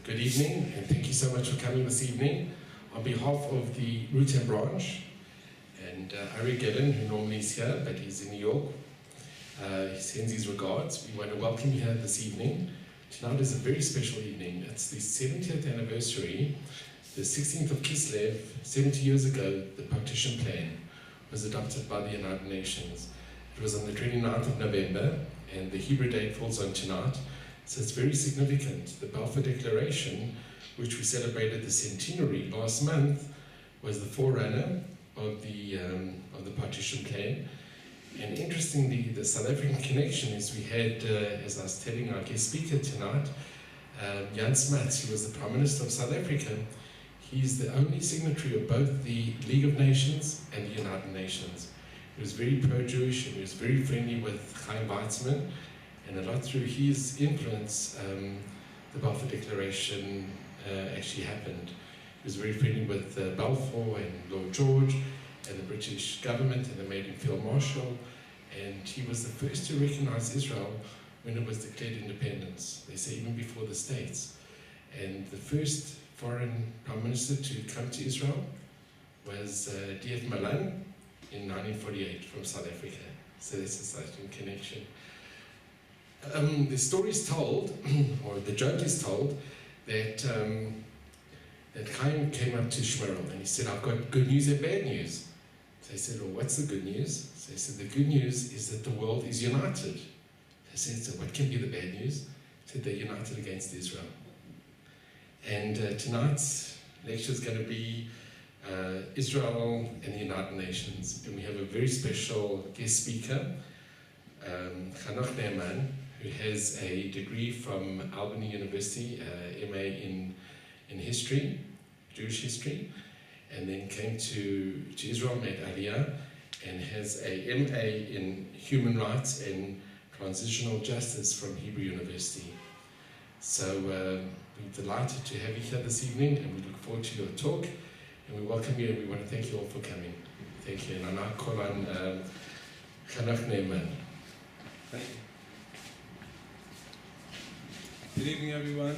Good evening, and thank you so much for coming this evening. On behalf of the Root and Branch, and Ari Gillen, who normally is here, but he's in New York, he sends his regards. We want to welcome you here this evening. Tonight is a very special evening. It's the 70th anniversary, the 16th of Kislev. 70 years ago, the partition plan was adopted by the United Nations. It was on the 29th of November, and the Hebrew date falls on tonight, so it's very significant. The Balfour Declaration, which we celebrated the centenary last month, was the forerunner of the partition plan. And interestingly, the South African connection is we had, as I was telling our guest speaker tonight, Jan Smuts, who was the Prime Minister of South Africa. He's the only signatory of both the League of Nations and the United Nations. He was very pro-Jewish, and he was very friendly with Chaim Weizmann, and a lot through his influence, the Balfour Declaration actually happened. He was very friendly with Balfour and Lord George and the British government, and they made him Field Marshal, and he was the first to recognize Israel when it was declared independence. They say even before the States. And the first foreign prime minister to come to Israel was D.F. Malan in 1948 from South Africa. So that's a South African connection. The story is told, or the joke is told, that that Chaim came up to Shmerel and he said, "I've got good news and bad news." So they said, "Well, what's the good news?" So he said, "The good news is that the world is united." They said, "So what can be the bad news?" He said, "They're united against Israel." And tonight's lecture is going to be Israel and the United Nations. And we have a very special guest speaker, Chanoch, who has a degree from Albany University, MA in history, Jewish history, and then came to Israel, made Aliyah, and has a MA in human rights and transitional justice from Hebrew University. So we're delighted to have you here this evening, and we look forward to your talk, and we welcome you, and we want to thank you all for coming. Thank you. And I now call on Chanoch Neyman. Thank you. Good evening, everyone.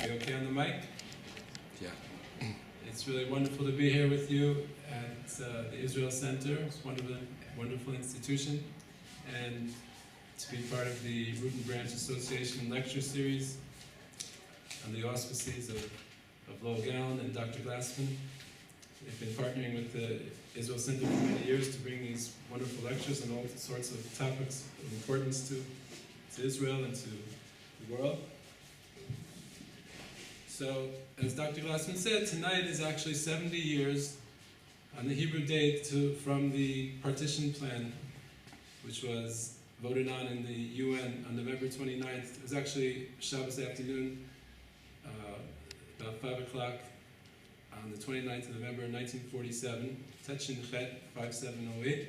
You okay on the mic? Yeah. It's really wonderful to be here with you at the Israel Center. It's a wonderful institution. And to be part of the Root and Branch Association lecture series on the auspices of Lowell Gowan and Dr. Glassman. They've been partnering with the Israel Center for many years to bring these wonderful lectures on all sorts of topics of importance to Israel and to the world. So, as Dr. Glassman said, tonight is actually 70 years on the Hebrew date from the partition plan, which was voted on in the UN on November 29th. It was actually Shabbos afternoon, about 5 o'clock on the 29th of November 1947, Tetshin Chet 5708.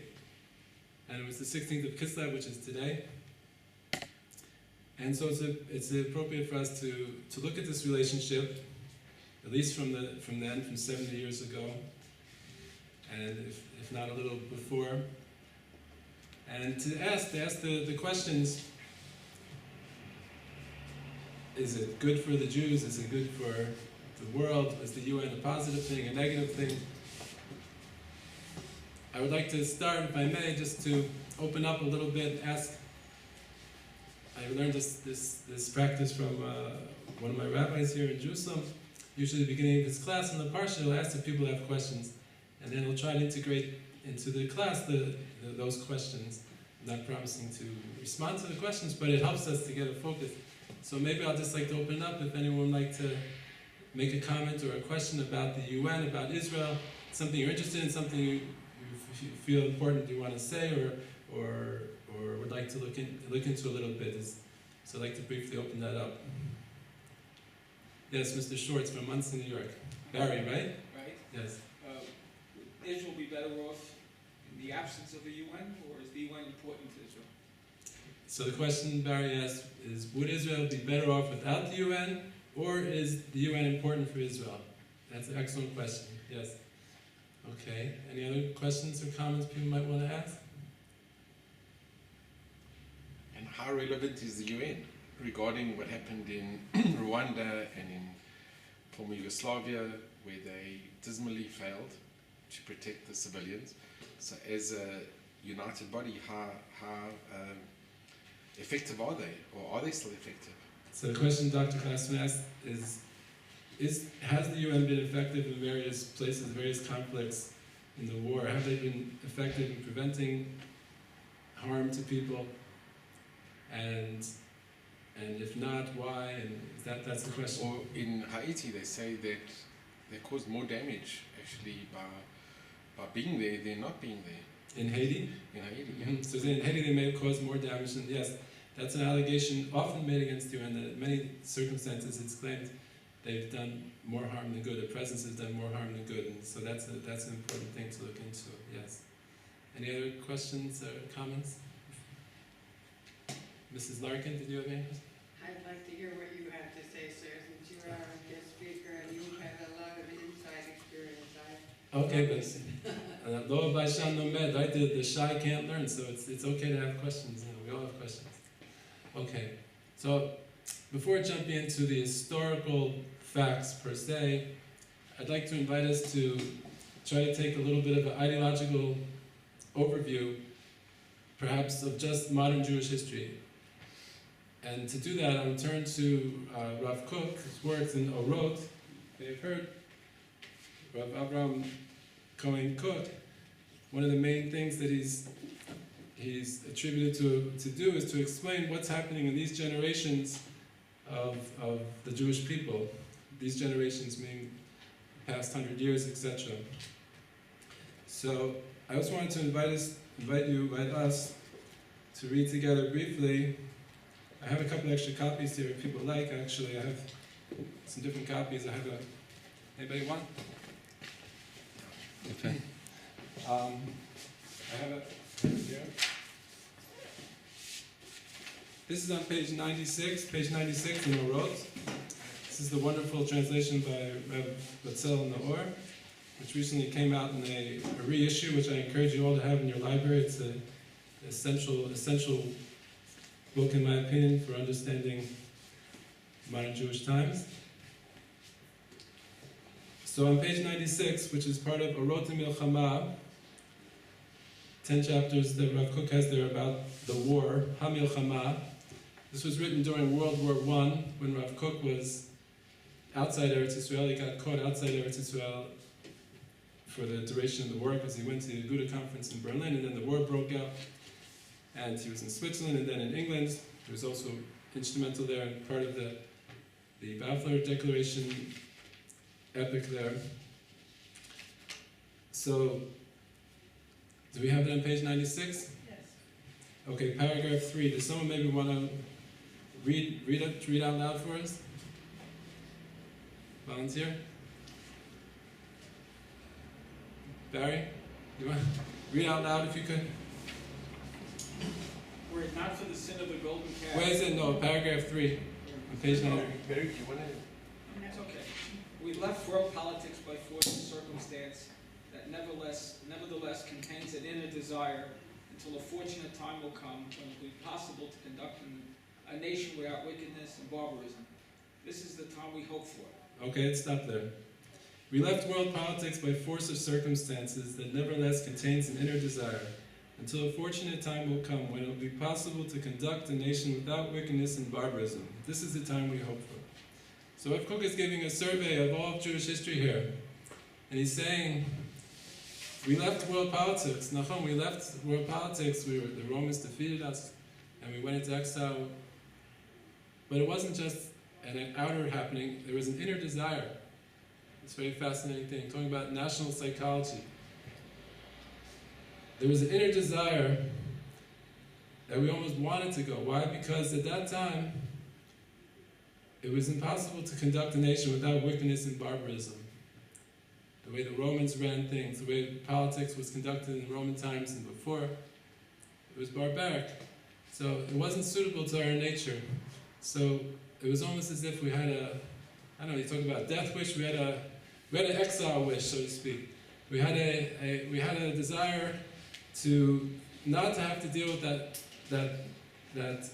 And it was the 16th of Kislev, which is today. And so it's appropriate for us to look at this relationship, at least from then, from 70 years ago, and if not a little before, and to ask the questions: is it good for the Jews? Is it good for the world? Is the UN a positive thing, a negative thing? I would like to start, if I may, just to open up a little bit, ask. I learned this practice from one of my rabbis here in Jerusalem. Usually at the beginning of his class in the parsha, he'll ask if people have questions, and then he'll try to integrate into the class those questions. I'm not promising to respond to the questions, but it helps us to get a focus. So maybe I'll just like to open up if anyone would like to make a comment or a question about the UN, about Israel, something you're interested in, something you feel important you want to say, or would like to look into a little bit. So I'd like to briefly open that up. Yes, Mr. Shorts from Munson, New York. Barry, right? Right. Yes. Would Israel be better off in the absence of the UN, or is the UN important to Israel? So the question Barry asked is, would Israel be better off without the UN, or is the UN important for Israel? That's an excellent question. Yes. Okay. Any other questions or comments people might want to ask? And how relevant is the UN regarding what happened in Rwanda and in former Yugoslavia, where they dismally failed to protect the civilians. So as a united body, how effective are they, or are they still effective? So the question Dr. Glassman asked has the UN been effective in various places, various conflicts in the war? Have they been effective in preventing harm to people? And if not, why? And that's the question. Or in Haiti, they say that they caused more damage actually by being there than not being there. In Haiti? In Haiti, yeah. Mm-hmm. So in Haiti they may have caused more damage, and yes, that's an allegation often made against the UN, that in many circumstances it's claimed they've done more harm than good, their presence has done more harm than good, and so that's an important thing to look into, yes. Any other questions or comments? Mrs. Larkin, did you have any questions? I'd like to hear what you have to say, sir, since you are a guest speaker and you have a lot of inside experience. Okay, but Lo by Shan no med, right? The shy can't learn, so it's okay to have questions. You know, we all have questions. Okay, so before jumping into the historical facts per se, I'd like to invite us to try to take a little bit of an ideological overview, perhaps of just modern Jewish history. And to do that, I'm turn to Rav Kook, whose works in Orot. They've heard Rav Abraham Cohen Cook. One of the main things that he's attributed to do is to explain what's happening in these generations of the Jewish people. These generations meaning the past 100 years, etc. So I also wanted to invite us to read together briefly. I have a couple extra copies here if people like. Actually, I have some different copies. I have anybody want? Okay. I have a here. This is on page 96 in Orot. This is the wonderful translation by Rev. Batzel Naor, which recently came out in a reissue, which I encourage you all to have in your library. It's an essential book, in my opinion, for understanding modern Jewish times. So on page 96, which is part of Orot Milchama, 10 chapters that Rav Kook has there about the war, HaMilchama. This was written during World War I, when Rav Kook was outside Eretz Yisrael. He got caught outside Eretz Yisrael for the duration of the war, because he went to the Gouda conference in Berlin, and then the war broke out. And he was in Switzerland and then in England. He was also instrumental there and part of the Balfour Declaration epic there. So, do we have it on page 96? Yes. Okay, paragraph 3. Does someone maybe want to read out loud for us? Volunteer? Barry? You want to read out loud if you could? Were it not for the sin of the golden calf. Where is it? No, paragraph 3. On page 9. Barry, do you want to? It's okay. We left world politics by force of circumstance that nevertheless contains an inner desire until a fortunate time will come when it will be possible to conduct a nation without wickedness and barbarism. This is the time we hope for. Okay, let's stop there. We left world politics by force of circumstances that nevertheless contains an inner desire, until a fortunate time will come when it will be possible to conduct a nation without wickedness and barbarism. This is the time we hope for. So Rav Kook is giving a survey of all of Jewish history here. And he's saying, we left world politics. Nachon, we left world politics. The Romans defeated us, and we went into exile. But it wasn't just an outer happening. There was an inner desire. It's a very fascinating thing, talking about national psychology. There was an inner desire that we almost wanted to go. Why? Because at that time, it was impossible to conduct a nation without wickedness and barbarism. The way the Romans ran things, the way politics was conducted in Roman times and before, it was barbaric. So it wasn't suitable to our nature. So it was almost as if we had you talk about a death wish, we had an exile wish, so to speak. We had a desire to not to have to deal with that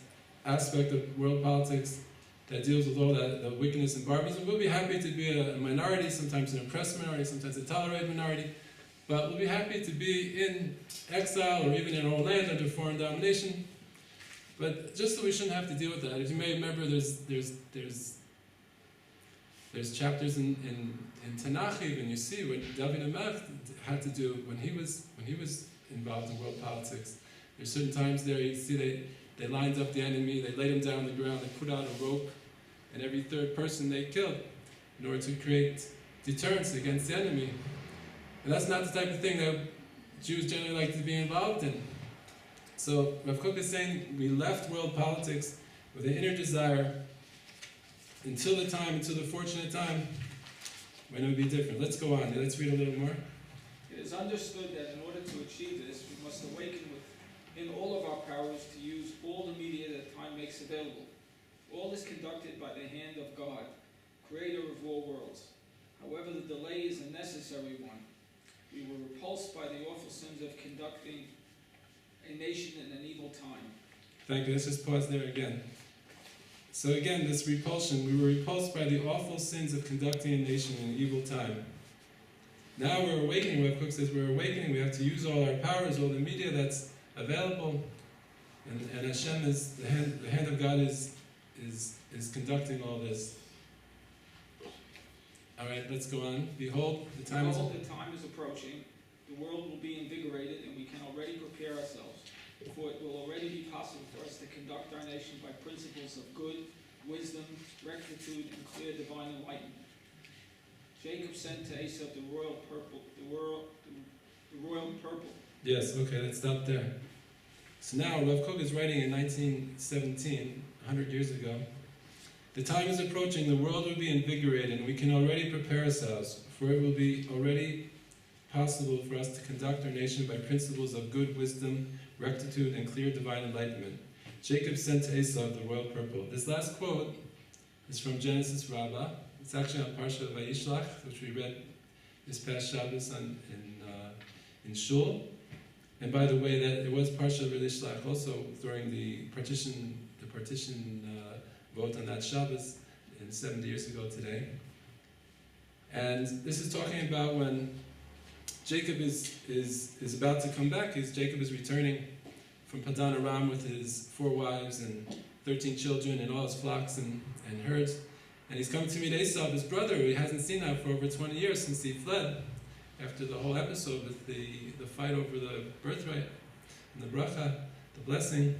aspect of world politics that deals with all the wickedness and barbarism. We'll be happy to be a minority, sometimes an oppressed minority, sometimes a tolerated minority, but we'll be happy to be in exile or even in our own land under foreign domination. But just so we shouldn't have to deal with that. As you may remember, there's chapters in Tanakh even, you see what David HaMelech had to do when he was involved in world politics. There's certain times there you see they lined up the enemy, they laid him down on the ground, they put out a rope, and every third person they killed in order to create deterrence against the enemy. And that's not the type of thing that Jews generally like to be involved in. So Rav Kook is saying we left world politics with an inner desire until the fortunate time when it would be different. Let's go on. Let's read a little more. It is understood that in order to achieve this, we must awaken within all of our powers to use all the media that time makes available. All is conducted by the hand of God, creator of all worlds. However, the delay is a necessary one. We were repulsed by the awful sins of conducting a nation in an evil time. Thank you. Let's just pause there again. So again, this repulsion, we were repulsed by the awful sins of conducting a nation in an evil time. Now we're awakening. Rav Kook says we're awakening. We have to use all our powers, all the media that's available, and Hashem is the hand of God is conducting all this. All right, let's go on. Behold, the time is approaching. The world will be invigorated, and we can already prepare ourselves. For it will already be possible for us to conduct our nation by principles of good, wisdom, rectitude, and clear divine enlightenment. Jacob sent to Esau the royal purple. Yes, okay, let's stop there. So now, Rav Kook is writing in 1917, 100 years ago. The time is approaching, the world will be invigorated, and we can already prepare ourselves, for it will be already possible for us to conduct our nation by principles of good wisdom, rectitude, and clear divine enlightenment. Jacob sent to Esau the royal purple. This last quote is from Genesis Rabbah. It's actually on Parsha Vayishlach, which we read this past Shabbos in Shul. And by the way, that it was Parsha Vayishlach also during the partition vote on that Shabbos 70 years ago today. And this is talking about when Jacob is about to come back. Jacob is returning from Padan Aram with his 4 wives and 13 children and all his flocks and herds. And he's coming to meet Esau, his brother, who he hasn't seen now for over 20 years since he fled after the whole episode with the fight over the birthright and the bracha, the blessing.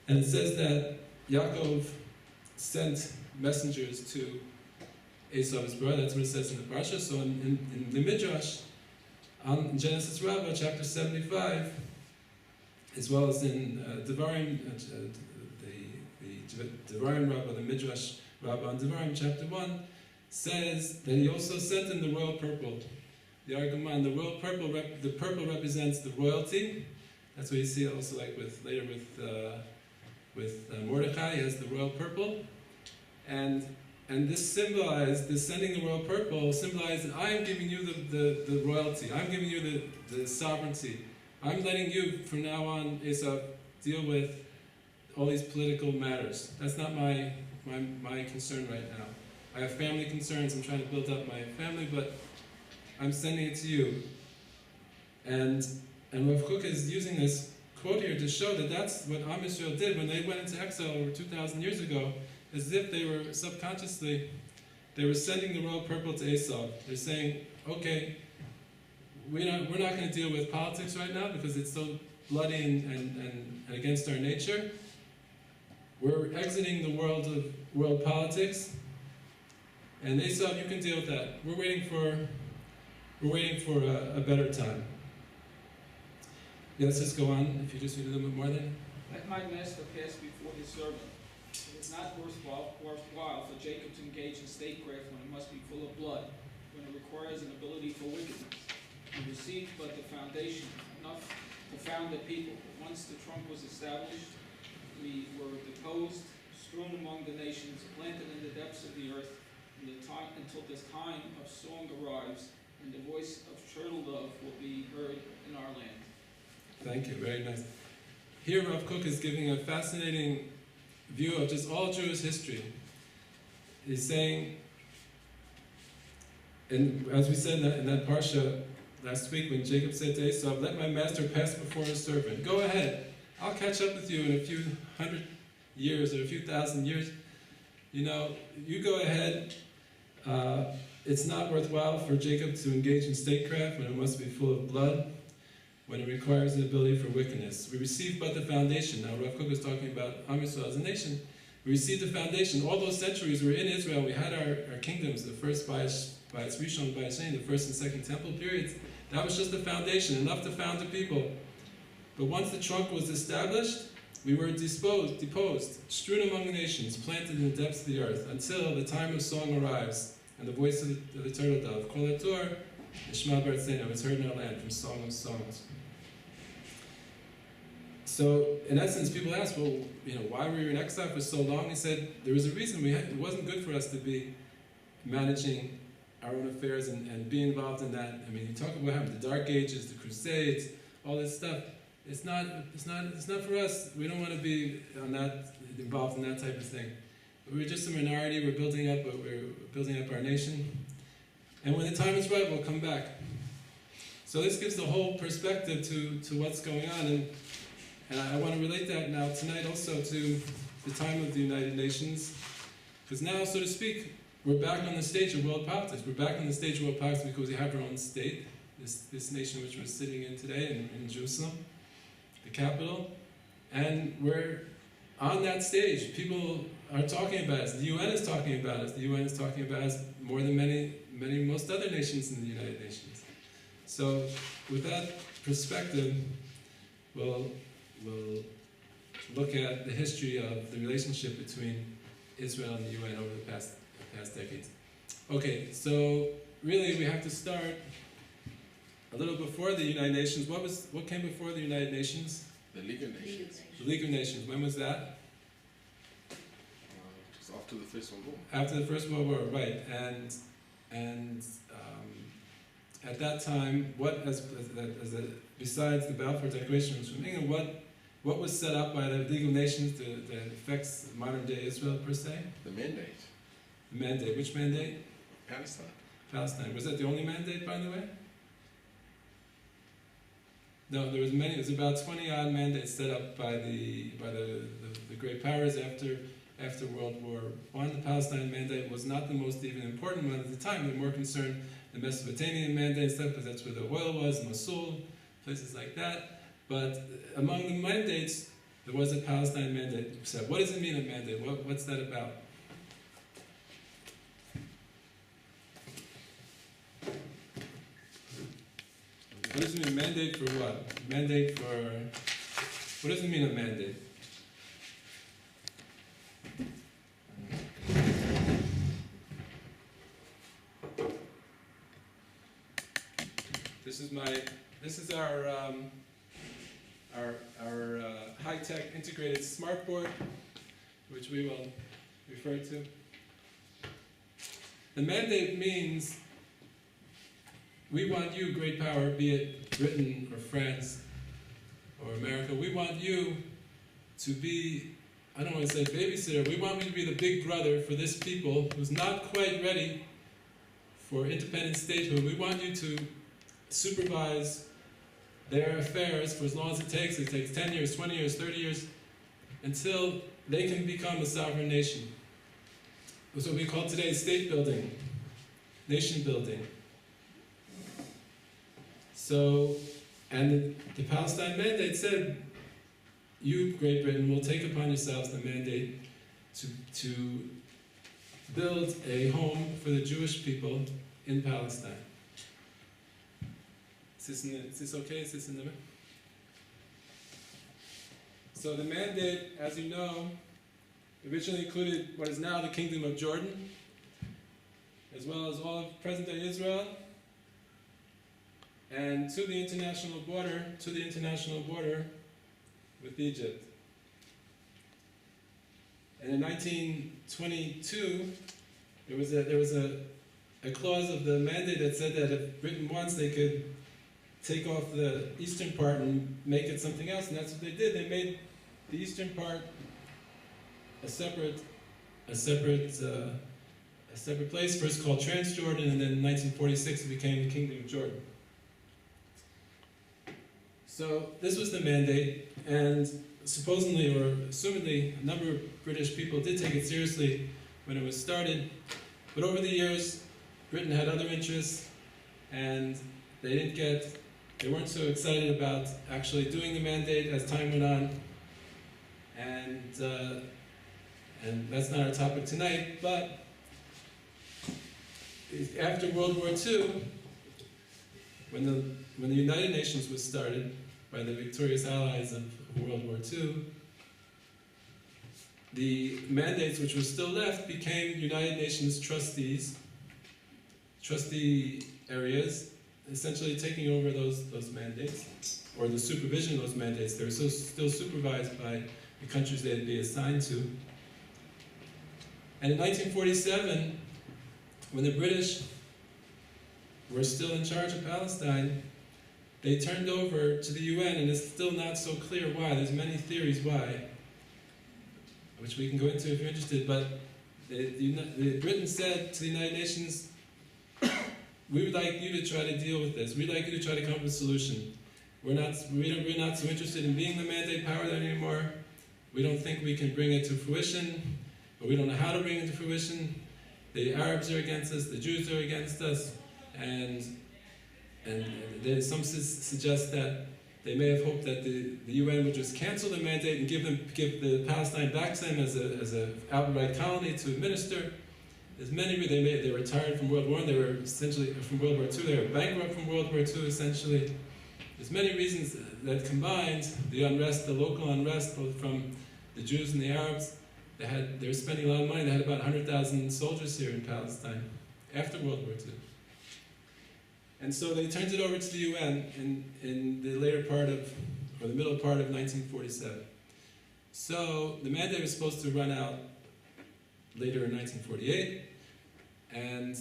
And it says that Yaakov sent messengers to Esau, his brother. That's what it says in the parsha. So in the Midrash, in Genesis Rabbah, chapter 75, as well as in Devarim, the Devarim Rabbah, the Midrash Rabbah on Devarim, chapter 1, says that he also sent in the royal purple. The Argaman, the purple represents the royalty. That's what you see also like later with Mordechai. He has the royal purple, and this sending the royal purple symbolizes that I am giving you the royalty. I'm giving you the sovereignty. I'm letting you, from now on, Esau, deal with all these political matters. That's not my concern right now. I have family concerns. I'm trying to build up my family, but I'm sending it to you. And Rav Kook is using this quote here to show that that's what Am Yisrael did when they went into exile over 2,000 years ago, as if they were subconsciously, they were sending the royal purple to Esau. They're saying, okay, we're not going to deal with politics right now because it's so bloody and against our nature. We're exiting the world of world politics, and Esau, you can deal with that. We're waiting for a better time. Yeah, let's just go on. If you just read a little bit more then. Let my master pass before his servant. It is not worthwhile for Jacob to engage in statecraft when it must be full of blood, when it requires an ability for wickedness. We received but the foundation, enough to found the people. But once the trunk was established, we were deposed, strewn among the nations, planted in the depths of the earth, until this time of song arrives, and the voice of turtle dove will be heard in our land. Thank you, very nice. Here Rav Kook is giving a fascinating view of just all Jewish history. is saying, and as we said in that parsha last week, when Jacob said to Esau, "Let my master pass before his servant. Go ahead. I'll catch up with you in a few hundred years or a few thousand years. You know, you go ahead. It's not worthwhile for Jacob to engage in statecraft when it must be full of blood, when it requires an ability for wickedness. We receive but the foundation." Now, Rav Kook is talking about Am Yisrael as a nation. We received the foundation. All those centuries we were in Israel. We had our kingdoms, the first Bayis Rishon, Bayis Sheni, the first and second temple periods. That was just the foundation, enough to found the people. But once the trunk was established, we were deposed, strewn among the nations, planted in the depths of the earth, until the time of song arrives, and the voice of the turtle dove, Kol HaTor, Yishma B'Artzenu, is heard in our land, from Song of Songs. So, in essence, people ask, well, you know, why were you in exile for so long? He said, there was a reason. It wasn't good for us to be managing our own affairs and be involved in that. I mean, you talk about what happened, the Dark Ages, the Crusades, all this stuff. It's not for us. We don't want to be involved in that type of thing. We're just a minority. We're building up our nation. And when the time is right, we'll come back. So this gives the whole perspective to what's going on. And I want to relate that now tonight also to the time of the United Nations. Because now, so to speak, we're back on the stage of world politics. We're back on the stage of world politics because we have our own state, this nation which we're sitting in today in Jerusalem, the capital. And we're on that stage. People are talking about us. The UN is talking about us. The UN is talking about us more than most other nations in the United Nations. So with that perspective, we'll look at the history of the relationship between Israel and the UN over the past decades. Okay, so really we have to start a little before the United Nations. What came before the United Nations? The League of Nations. The League of Nations. When was that? Just after the First World War. After the First World War, right? And at that time, besides the Balfour Declaration was from England, what was set up by the League of Nations that affects modern day Israel per se? The mandate. The mandate. Which mandate? Palestine. Palestine. Was that the only mandate, by the way? No, there was many. There's about 20-odd mandates set up by the great powers after World War I. The Palestine mandate was not the most even important one at the time. They were more concerned the Mesopotamian mandate stuff because that's where the oil was, Mosul, places like that. But among the mandates, there was a Palestine mandate. So what does it mean, a mandate? What's that about? What does it mean, mandate for what? Mandate for... What does it mean, a mandate? This is our high-tech integrated smart board, which we will refer to. The mandate means we want you, great power, be it Britain or France or America, we want you to be, I don't want to say babysitter, we want you to be the big brother for this people who's not quite ready for independent statehood. We want you to supervise their affairs for as long as it takes. It takes 10 years, 20 years, 30 years, until they can become a sovereign nation. That's what we call today state building, nation building. So, and the Palestine mandate said, you, Great Britain, will take upon yourselves the mandate to build a home for the Jewish people in Palestine. Is this okay? Is this in the... So the mandate, as you know, originally included what is now the Kingdom of Jordan, as well as all of present-day Israel, and to the international border with Egypt. And in 1922, there was a clause of the mandate that said that if Britain wants, they could take off the eastern part and make it something else, and that's what they did. They made the eastern part a separate separate place, first called Transjordan, and then in 1946 it became the Kingdom of Jordan. So this was the mandate, and supposedly or assumedly a number of British people did take it seriously when it was started, but over the years Britain had other interests, and they weren't so excited about actually doing the mandate as time went on, and that's not our topic tonight. But after World War II, when the United Nations was started by the victorious allies of World War II, the mandates which were still left became United Nations trustee areas, essentially taking over those mandates, or the supervision of those mandates. They were still supervised by the countries they'd be assigned to. And in 1947, when the British were still in charge of Palestine, they turned over to the UN, and it's still not so clear why. There's many theories why, which we can go into if you're interested, but Britain said to the United Nations, we would like you to try to deal with this. We'd like you to try to come up with a solution. We're not so interested in being the mandate power anymore. We don't think we can bring it to fruition, but we don't know how to bring it to fruition. The Arabs are against us, the Jews are against us, and some suggest that they may have hoped that the UN would just cancel the mandate and give the Palestine back to them as an outright colony to administer. There's many. They retired from World War I. They were essentially from World War II. They were bankrupt from World War II. Essentially, there's many reasons that combined the unrest, the local unrest, both from the Jews and the Arabs. They were spending a lot of money. They had about 100,000 soldiers here in Palestine after World War II. And so they turned it over to the UN in the middle part of 1947. So the mandate was supposed to run out later in 1948, and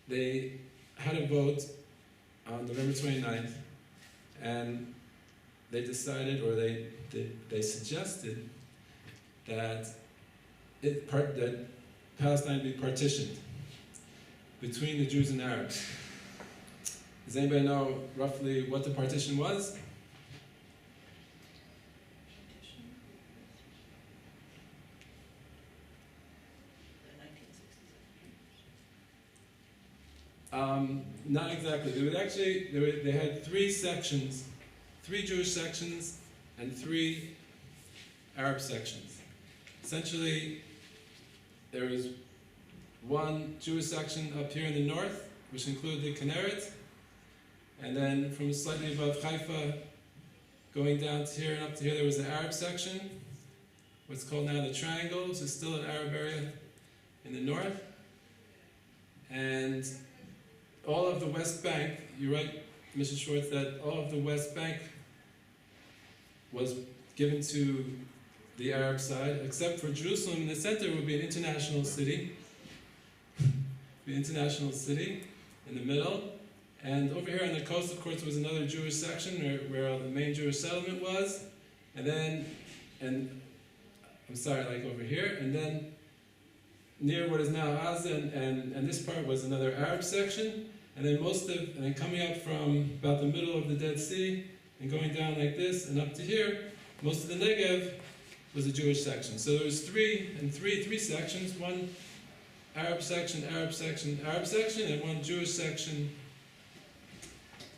they had a vote on November 29th, and they decided, or they suggested that that Palestine be partitioned between the Jews and Arabs. Does anybody know roughly what the partition was? Not exactly. They had 3 sections, 3 Jewish sections and 3 Arab sections. Essentially, there was one Jewish section up here in the north, which included the Kinneret, and then from slightly above Haifa, going down to here and up to here, there was the Arab section, what's called now the Triangle, which is still an Arab area in the north. And all of the West Bank, you're right, Mr. Schwartz, that all of the West Bank was given to the Arab side, except for Jerusalem. In the center would be an international city. The international city in the middle. And over here on the coast, of course, was another Jewish section where the main Jewish settlement was. Like over here. And then near what is now Gaza and this part was another Arab section. And then coming up from about the middle of the Dead Sea and going down like this and up to here, most of the Negev was a Jewish section. So there was three sections, one Arab section, Arab section, Arab section, and one Jewish section,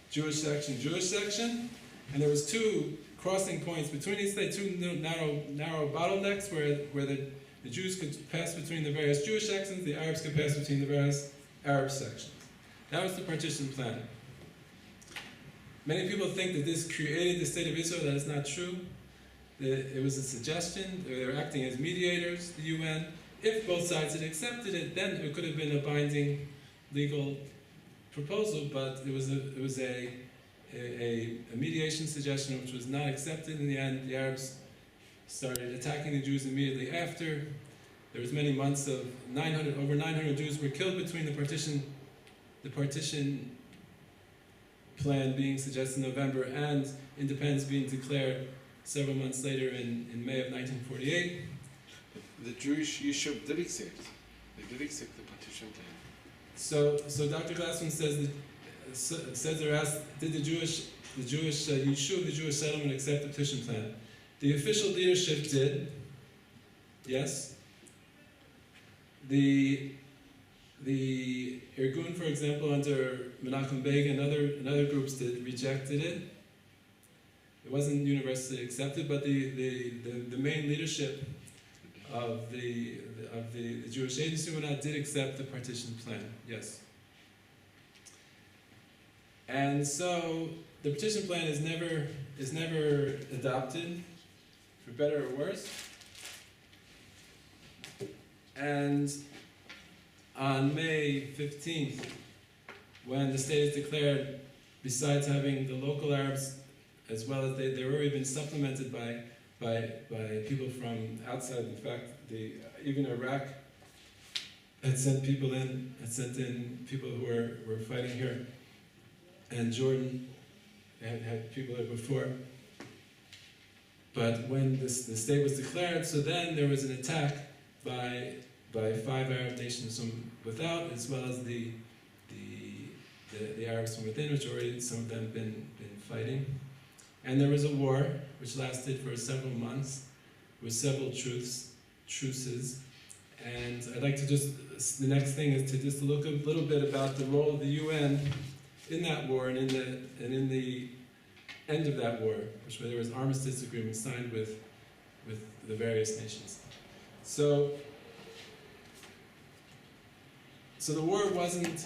Jewish section, Jewish section. And there was 2 crossing points between these 2 narrow bottlenecks where the Jews could pass between the various Jewish sections, the Arabs could pass between the various Arab sections. That was the partition plan. Many people think that this created the state of Israel. That is not true. It was a suggestion. They were acting as mediators, the UN. If both sides had accepted it, then it could have been a binding legal proposal, but it was a mediation suggestion which was not accepted. In the end, the Arabs started attacking the Jews immediately after. There was many months of over 900 Jews were killed between the partition plan being suggested in November and independence being declared several months later in May of 1948. The Jewish Yishuv did accept. They did accept the partition plan. So Dr. Glassman says or asked, did the Jewish Yishuv, the Jewish settlement, accept the petition plan? The official leadership did, yes. The Irgun, for example, under Menachem Begin and other groups that rejected it. It wasn't universally accepted, but the main leadership of the Jewish Agency did accept the partition plan, yes. And so the partition plan is never adopted, for better or worse. And on May 15th, when the state is declared, besides having the local Arabs, as well as they've already been supplemented by people from outside. In fact, even Iraq had sent in people who were fighting here, and Jordan had people there before. But when the state was declared, so then there was an attack by 5 Arab nations from without, as well as the Arabs from within, which already some of them been fighting. And there was a war which lasted for several months with several truces. And I'd like to the next thing is to just look a little bit about the role of the UN in that war and in the end of that war, which there was armistice agreements signed with the various nations. So the war wasn't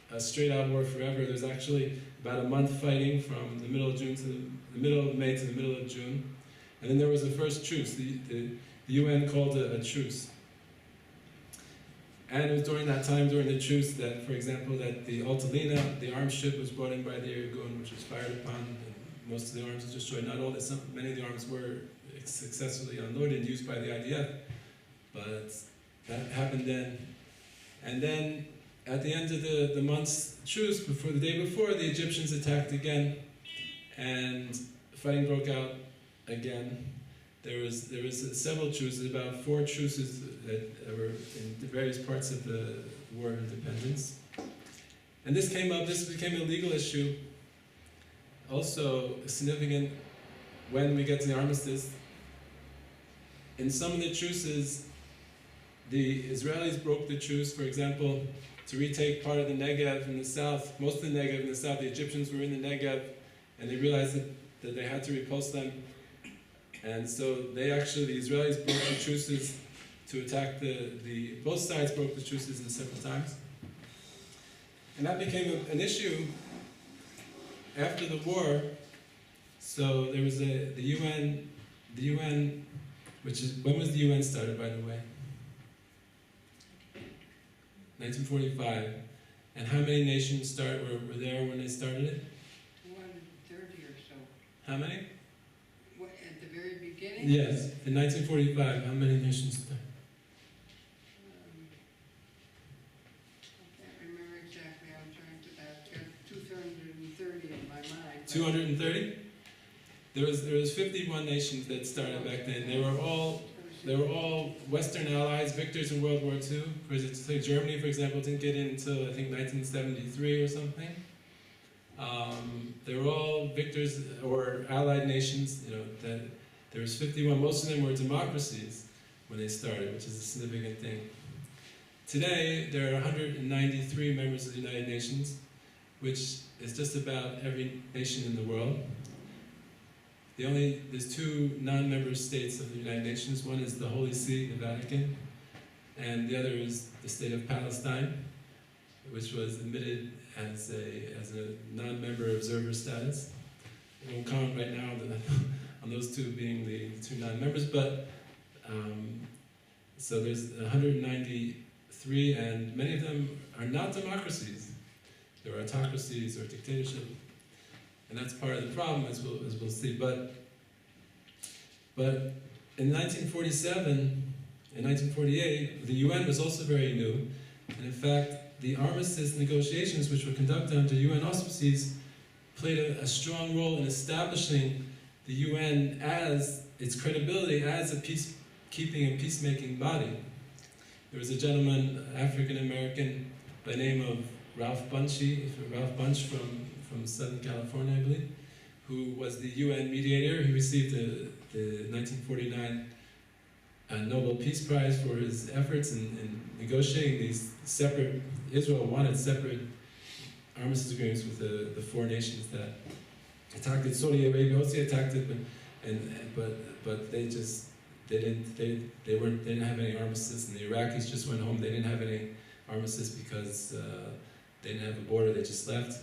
a straight out war forever. There's actually about a month fighting from the middle of June to the middle of May to the middle of June. And then there was the first truce. The UN called a truce. And it was during that time, during the truce, that, for example, that the Altalina, the arms ship, was brought in by the Irgun, which was fired upon, and most of the arms was destroyed. Not all, many of the arms were successfully unloaded and used by the IDF. But that happened then. And then, at the end of the month's truce, the day before, the Egyptians attacked again, and fighting broke out again. There was several truces, about 4 truces that were in the various parts of the War of Independence. And this became a legal issue, also significant when we get to the armistice. In some of the truces, the Israelis broke the truce, for example, to retake part of the Negev in the south, most of the Negev in the south. The Egyptians were in the Negev, and they realized that they had to repulse them. And so the Israelis broke the truces to attack both sides broke the truces in several times. And that became an issue after the war. So there was the UN, when was the UN started, by the way? 1945. And how many nations were there when they started it? 130 or so. How many? What, at the very beginning? Yes, in 1945, how many nations started? I can't remember exactly. I'm trying to I've got 230 in my mind. 230? There was 51 nations that started back then. They were all Western allies, victors in World War II. For instance, Germany, for example, didn't get in until I think 1973 or something. They were all victors or allied nations. There was 51. Most of them were democracies when they started, which is a significant thing. Today, there are 193 members of the United Nations, which is just about every nation in the world. There's 2 non-member states of the United Nations. One is the Holy See, the Vatican, and the other is the state of Palestine, which was admitted as a non-member observer status. I won't comment right now on those 2 being the 2 non-members, but so there's 193, and many of them are not democracies. They're autocracies or dictatorship. And that's part of the problem, as we'll see. But in 1947, in 1948, the UN was also very new. And in fact, the armistice negotiations, which were conducted under UN auspices, played a strong role in establishing the UN as its credibility as a peacekeeping and peacemaking body. There was a gentleman, African-American, by the name of Ralph Bunch from Southern California, I believe, who was the UN mediator. He received the 1949 Nobel Peace Prize for his efforts in negotiating these separate, Israel wanted separate armistice agreements with the four nations that attacked it. Saudi Arabia also attacked it, but they didn't have any armistice, and the Iraqis just went home. They didn't have any armistice because they didn't have a border. They just left.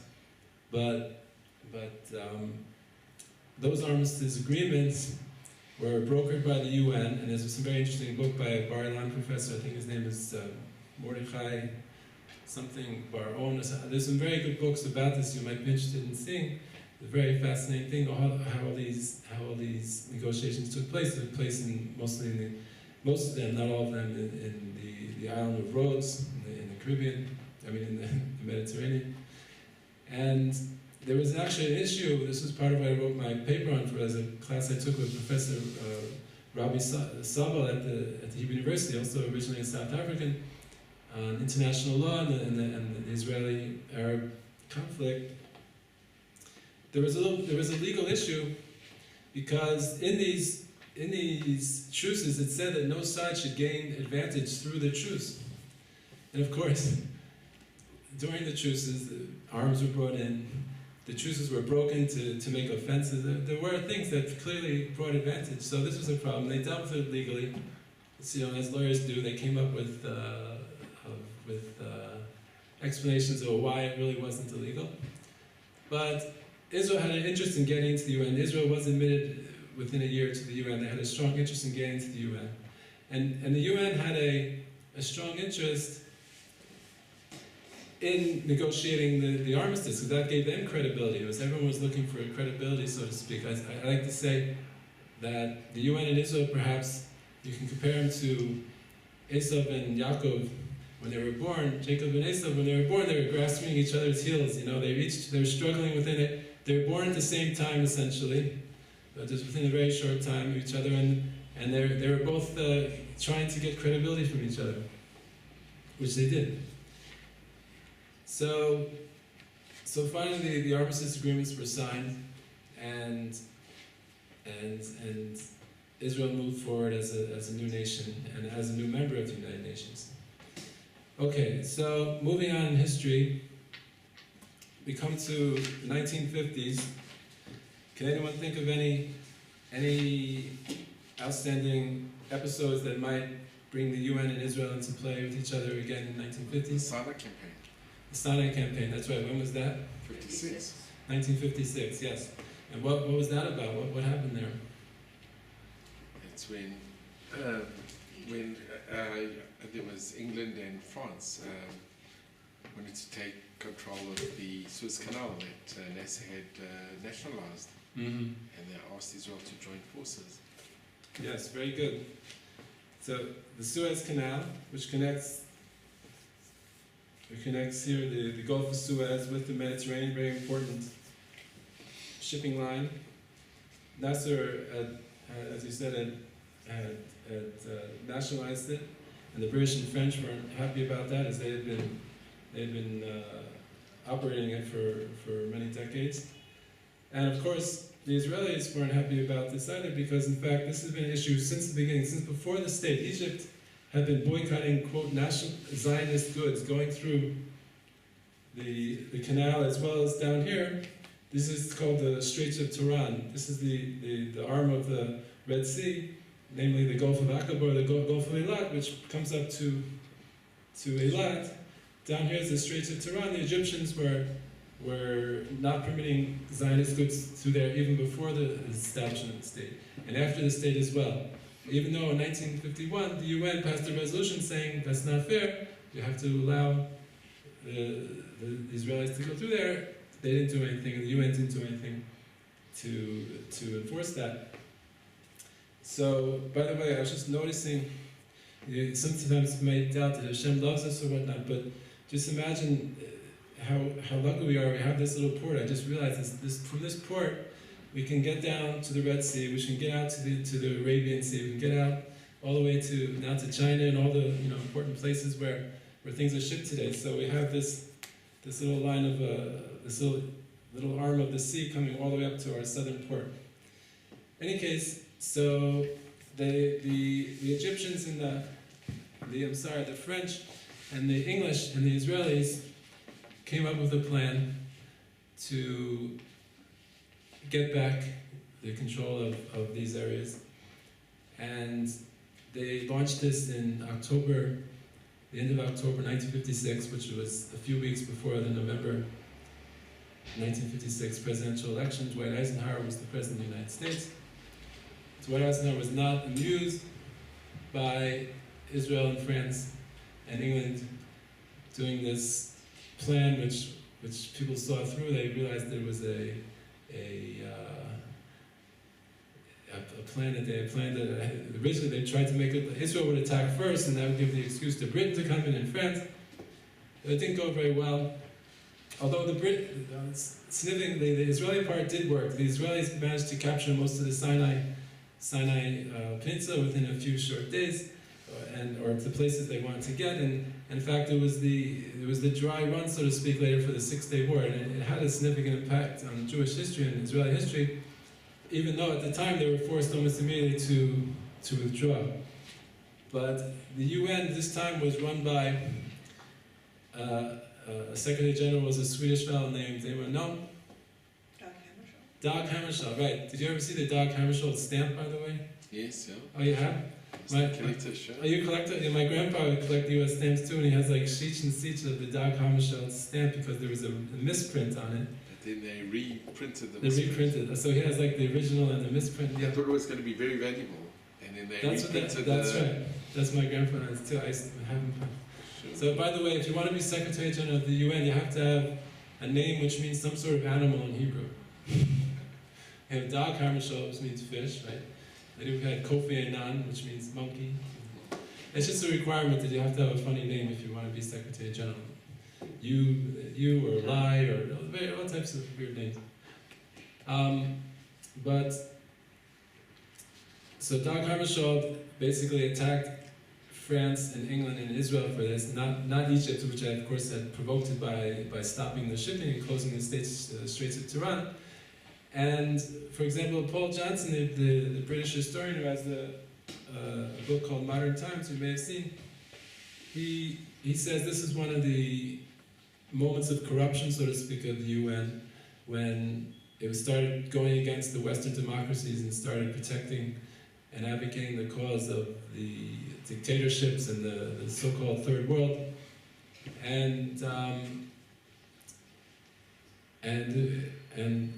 But those armistice agreements were brokered by the UN, and there's some very interesting book by a Bar-Ilan professor. I think his name is Mordechai something Bar-On. There's some very good books about this you might be interested in seeing. The very fascinating thing how all these negotiations took place. They took place most of them, not all of them, in the island of Rhodes, in the Caribbean, in the Mediterranean. And there was actually an issue. This was part of what I wrote my paper on for as a class I took with Professor Rabbi Sabal at the Hebrew University, also originally a South African, on international law and the Israeli-Arab conflict. There was a legal issue because in these truces it said that no side should gain advantage through the truce. And of course, during the truces, arms were brought in, the truces were broken to make offenses. There were things that clearly brought advantage, so this was a problem. They dealt with it legally. So, as lawyers do, they came up with explanations of why it really wasn't illegal. But Israel had an interest in getting into the UN. Israel was admitted within a year to the UN. They had a strong interest in getting to the UN. And the UN had a strong interest in negotiating the armistice, because that gave them credibility. Everyone was looking for credibility, so to speak. I like to say that the UN and Israel, perhaps, you can compare them to Esav and Yaakov when they were born. Jacob and Esav, when they were born, they were grasping each other's heels. They were struggling within it. They were born at the same time, essentially, just within a very short time of each other, and they were both trying to get credibility from each other, which they did. So finally, the armistice agreements were signed, and Israel moved forward as a new nation and as a new member of the United Nations. Okay, so moving on in history, we come to the 1950s. Can anyone think of any outstanding episodes that might bring the UN and Israel into play with each other again in the 1950s? The Sinai campaign. The Sinai campaign, that's right. When was that? 56. 1956, yes. And what was that about? What happened there? It's when there was England and France wanted to take control of the Suez Canal that Nasser had nationalized, and they asked Israel to join forces. Yes, very good. So the Suez Canal, which connects here the Gulf of Suez with the Mediterranean, very important shipping line. Nasser, as you said, had nationalized it, and the British and French weren't happy about that, as they had been operating it for many decades. And of course, the Israelis weren't happy about this either, because in fact this has been an issue since the beginning, since before the state. Egypt had been boycotting, quote, national Zionist goods going through the canal, as well as down here. This is called the Straits of Turan. This is the arm of the Red Sea, namely the Gulf of Aqaba, the Gulf of Eilat, which comes up to Eilat. Down here is the Straits of Turan. The Egyptians were not permitting Zionist goods through there even before the establishment of the state, and after the state as well. Even though in 1951 the UN passed a resolution saying that's not fair, you have to allow the Israelis to go through there, they didn't do anything, and the UN didn't do anything to enforce that. So, by the way, I was just noticing, sometimes we may doubt that Hashem loves us or whatnot, but just imagine how lucky we are. We have this little port. I just realized from this port, we can get down to the Red Sea, we can get out to the Arabian Sea, we can get out all the way to now to China and all the important places where things are shipped today. So we have this little line of this little arm of the sea coming all the way up to our southern port. In any case, so the Egyptians and the French and the English and the Israelis came up with a plan to get back the control of these areas. And they launched this in October, the end of October 1956, which was a few weeks before the November 1956 presidential elections. Dwight Eisenhower was the president of the United States. Dwight Eisenhower was not amused by Israel and France and England doing this plan, which people saw through. They realized there was a plan that they had planned. Originally, they tried to make it Israel would attack first, and that would give the excuse to Britain to come in and France. It didn't go very well. Although significantly, the Israeli part did work. The Israelis managed to capture most of the Sinai Peninsula within a few short days, or the places they wanted to get. And in fact, it was the dry run, so to speak, later for the Six-Day War, and it had a significant impact on Jewish history and Israeli history, even though at the time they were forced almost immediately to withdraw. But the UN this time was run by a Secretary General was a Swedish fellow named no? Dag Hammarskjöld, right. Did you ever see the Dag Hammarskjöld stamp, by the way? Yes, yeah. Oh, you have? Collector, sure. Are you a collector? Yeah, my grandpa would collect US stamps too, and he has like sheets and sheets of the Dag Hammarskjöld stamp because there was a misprint on it. But then they reprinted them. They reprinted. So he has like the original and the misprint. Yeah. I thought it was going to be very valuable, and then they reprinted. That's right. That's my grandfather's too. I used to have them. Sure. So by the way, if you want to be Secretary General of the UN, you have to have a name which means some sort of animal in Hebrew. You have Dag Hammarskjöld, which means fish, right? Then we had Kofi Annan, which means monkey. It's just a requirement that you have to have a funny name if you want to be Secretary General. You or Lai or all types of weird names. So Dag Hammarskjöld basically attacked France and England and Israel for this, not Egypt, which I of course had provoked it by stopping the shipping and closing the Straits of Tiran. And for example, Paul Johnson, the British historian who has a book called Modern Times, you may have seen, he says this is one of the moments of corruption, so to speak, of the UN, when it started going against the Western democracies and started protecting and advocating the cause of the dictatorships and the so-called Third World. And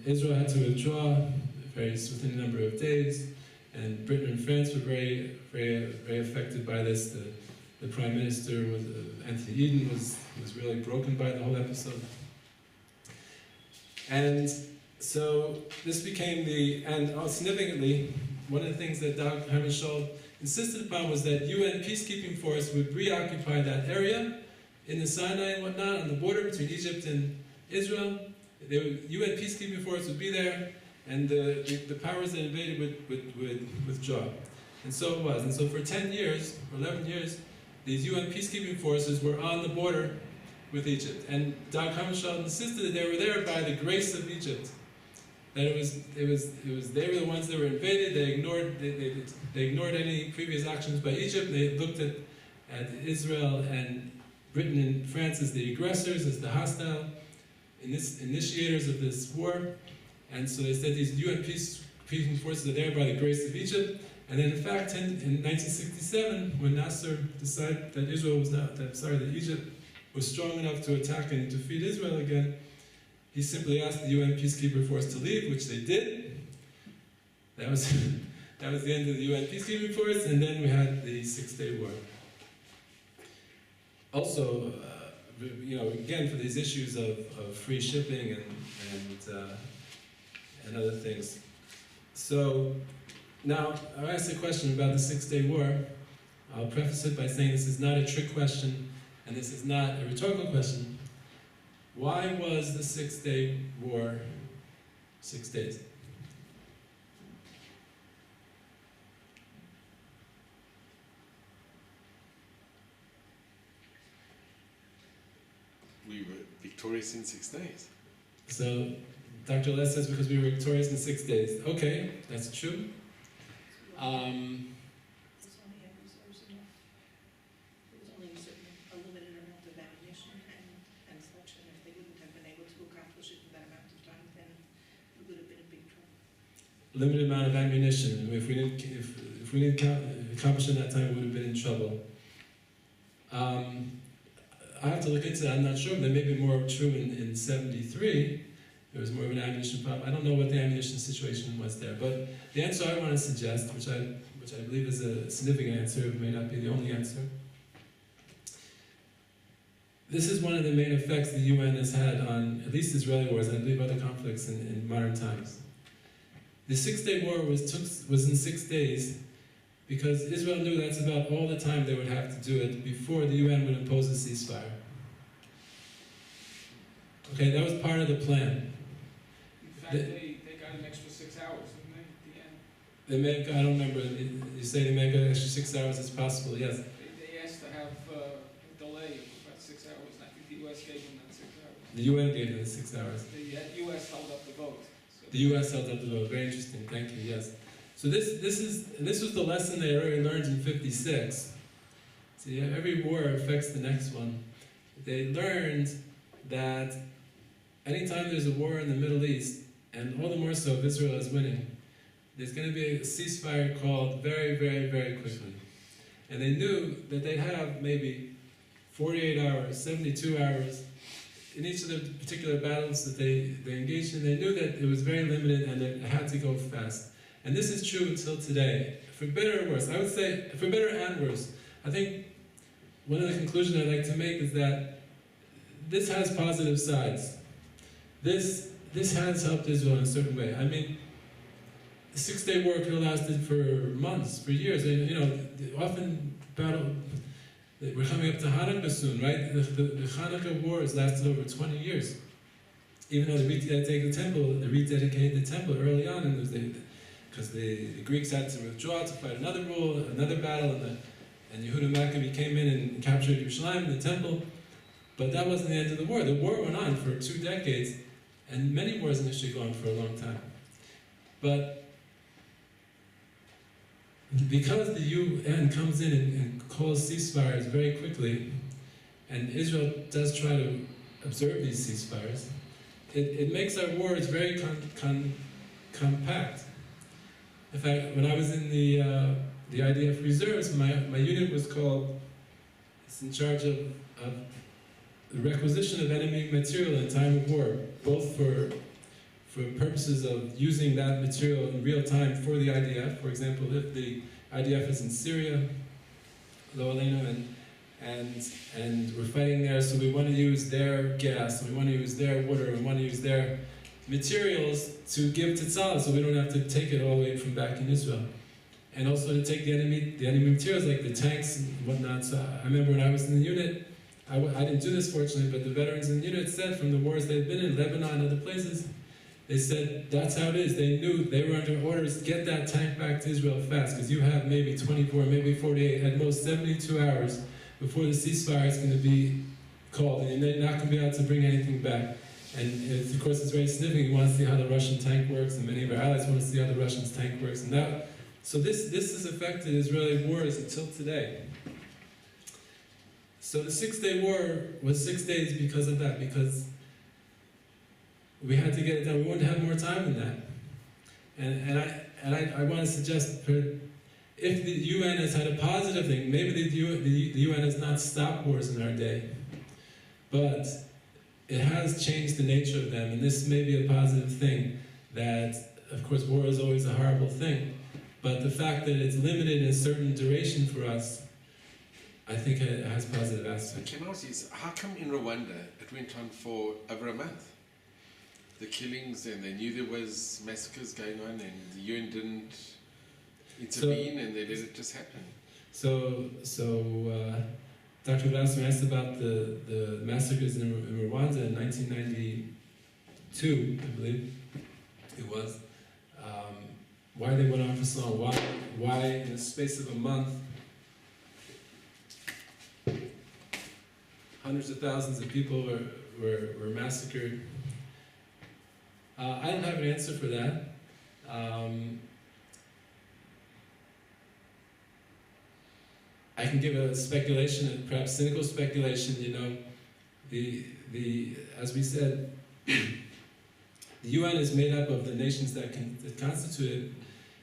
Israel had to withdraw within a number of days, and Britain and France were very, very, very affected by this. The Prime Minister, Anthony Eden, was really broken by the whole episode. And so this became significantly, one of the things that Dag Hammarskjöld insisted upon was that UN peacekeeping force would reoccupy that area in the Sinai and whatnot, on the border between Egypt and Israel. UN peacekeeping force would be there, and the powers that invaded would withdraw. And so it was. And so for 10 years, or 11 years, these UN peacekeeping forces were on the border with Egypt. And Dag Hammarskjöld insisted that they were there by the grace of Egypt. That they were the ones that were invaded. They ignored any previous actions by Egypt. They looked at Israel and Britain and France as the aggressors, as the hostile initiators of this war. And so they said these UN peacekeeping forces are there by the grace of Egypt. And then in fact, in 1967, when Nasser decided that Egypt was strong enough to attack and defeat Israel again, he simply asked the UN peacekeeper force to leave, which they did. That was the end of the UN peacekeeping force, and then we had the Six-Day War. Also, again, for these issues of free shipping and other things. So now, I asked a question about the Six-Day War. I'll preface it by saying this is not a trick question, and this is not a rhetorical question. Why was the Six-Day War 6 days? we were victorious in 6 days. So Dr. Les says because we were victorious in 6 days. Okay, that's true. It's only had reserves enough. There was only a limited amount of ammunition and such, and if they wouldn't have been able to accomplish it in that amount of time, then we would have been in big trouble. Limited amount of ammunition. If we didn't accomplish it in that time, we would have been in trouble. I have to look into that. I'm not sure. There may be more true in 73. There was more of an ammunition problem. I don't know what the ammunition situation was there. But the answer I want to suggest, which I believe is a significant answer, it may not be the only answer. This is one of the main effects the UN has had on at least Israeli wars, and I believe other conflicts in modern times. The 6 Day War was in 6 days because Israel knew that's about all the time they would have to do it before the UN would impose a ceasefire. Okay, that was part of the plan. In fact, they got an extra 6 hours, didn't they, at the end? They may have, I don't remember, you say they may have got an extra 6 hours, it's possible, yes. They asked to have a delay of about 6 hours, and I think the U.S. gave them that 6 hours. The UN gave them the 6 hours. The U.S. held up the vote. So The U.S. held up the vote. Very interesting. Thank you. Yes. So this was the lesson they already learned in '56. See, every war affects the next one. They learned that anytime there's a war in the Middle East, and all the more so if Israel is winning, there's going to be a ceasefire called very, very, very quickly. And they knew that they'd have maybe 48 hours, 72 hours in each of the particular battles that they engaged in. They knew that it was very limited and it had to go fast. And this is true until today. For better or worse, I would say, for better and worse, I think one of the conclusions I'd like to make is that this has positive sides. This has helped Israel in a certain way. I mean, the 6 Day War could have lasted for months, for years. And, you know, often we're coming up to Hanukkah soon, right? The Hanukkah wars lasted over 20 years. Even though they rededicated the temple early on, because the Greeks had to withdraw to fight another battle, and Yehuda Maccabi came in and captured Yerushalayim, the temple. But that wasn't the end of the war. The war went on for 2 decades, and many wars initially go on for a long time. But because the UN comes in and calls ceasefires very quickly, and Israel does try to observe these ceasefires, it makes our wars very compact. In fact, when I was in the IDF reserves, my unit was called, it's in charge of the requisition of enemy material in time of war, both for purposes of using that material in real time for the IDF. For example, if the IDF is in Syria, Lo Aleinu, and we're fighting there, so we want to use their gas, and we want to use their water, and we want to use their materials to give to Tzal, so we don't have to take it all the way from back in Israel. And also to take the enemy materials like the tanks and whatnot. So I remember when I was in the unit, I didn't do this fortunately, but the veterans in the unit said from the wars they'd been in, Lebanon and other places, they said that's how it is. They knew they were under orders, get that tank back to Israel fast, because you have maybe 24, maybe 48, at most 72 hours before the ceasefire is going to be called, and you're not going to be able to bring anything back. And of course it's very significant. You want to see how the Russian tank works, and many of our allies want to see how the Russian tank works. And so this has affected Israeli wars until today. So the 6 Day War was 6 days because of that, because we had to get it done. We wouldn't have more time than that. And I want to suggest, if the UN has had a positive thing, maybe the UN has not stopped wars in our day, but it has changed the nature of them, and this may be a positive thing, that, of course, war is always a horrible thing, but the fact that it's limited in a certain duration for us, I think it has positive aspects. Can I ask you, how come in Rwanda it went on for over a month? The killings, and they knew there was massacres going on, and the UN didn't intervene, and they let it just happen. So Dr. Glassman asked about the massacres in Rwanda in 1992, I believe it was. Why they went on for so long? Why in the space of a month, hundreds of thousands of people were massacred. I don't have an answer for that. I can give a speculation, perhaps cynical speculation. You know, as we said, the UN is made up of the nations that constitute it,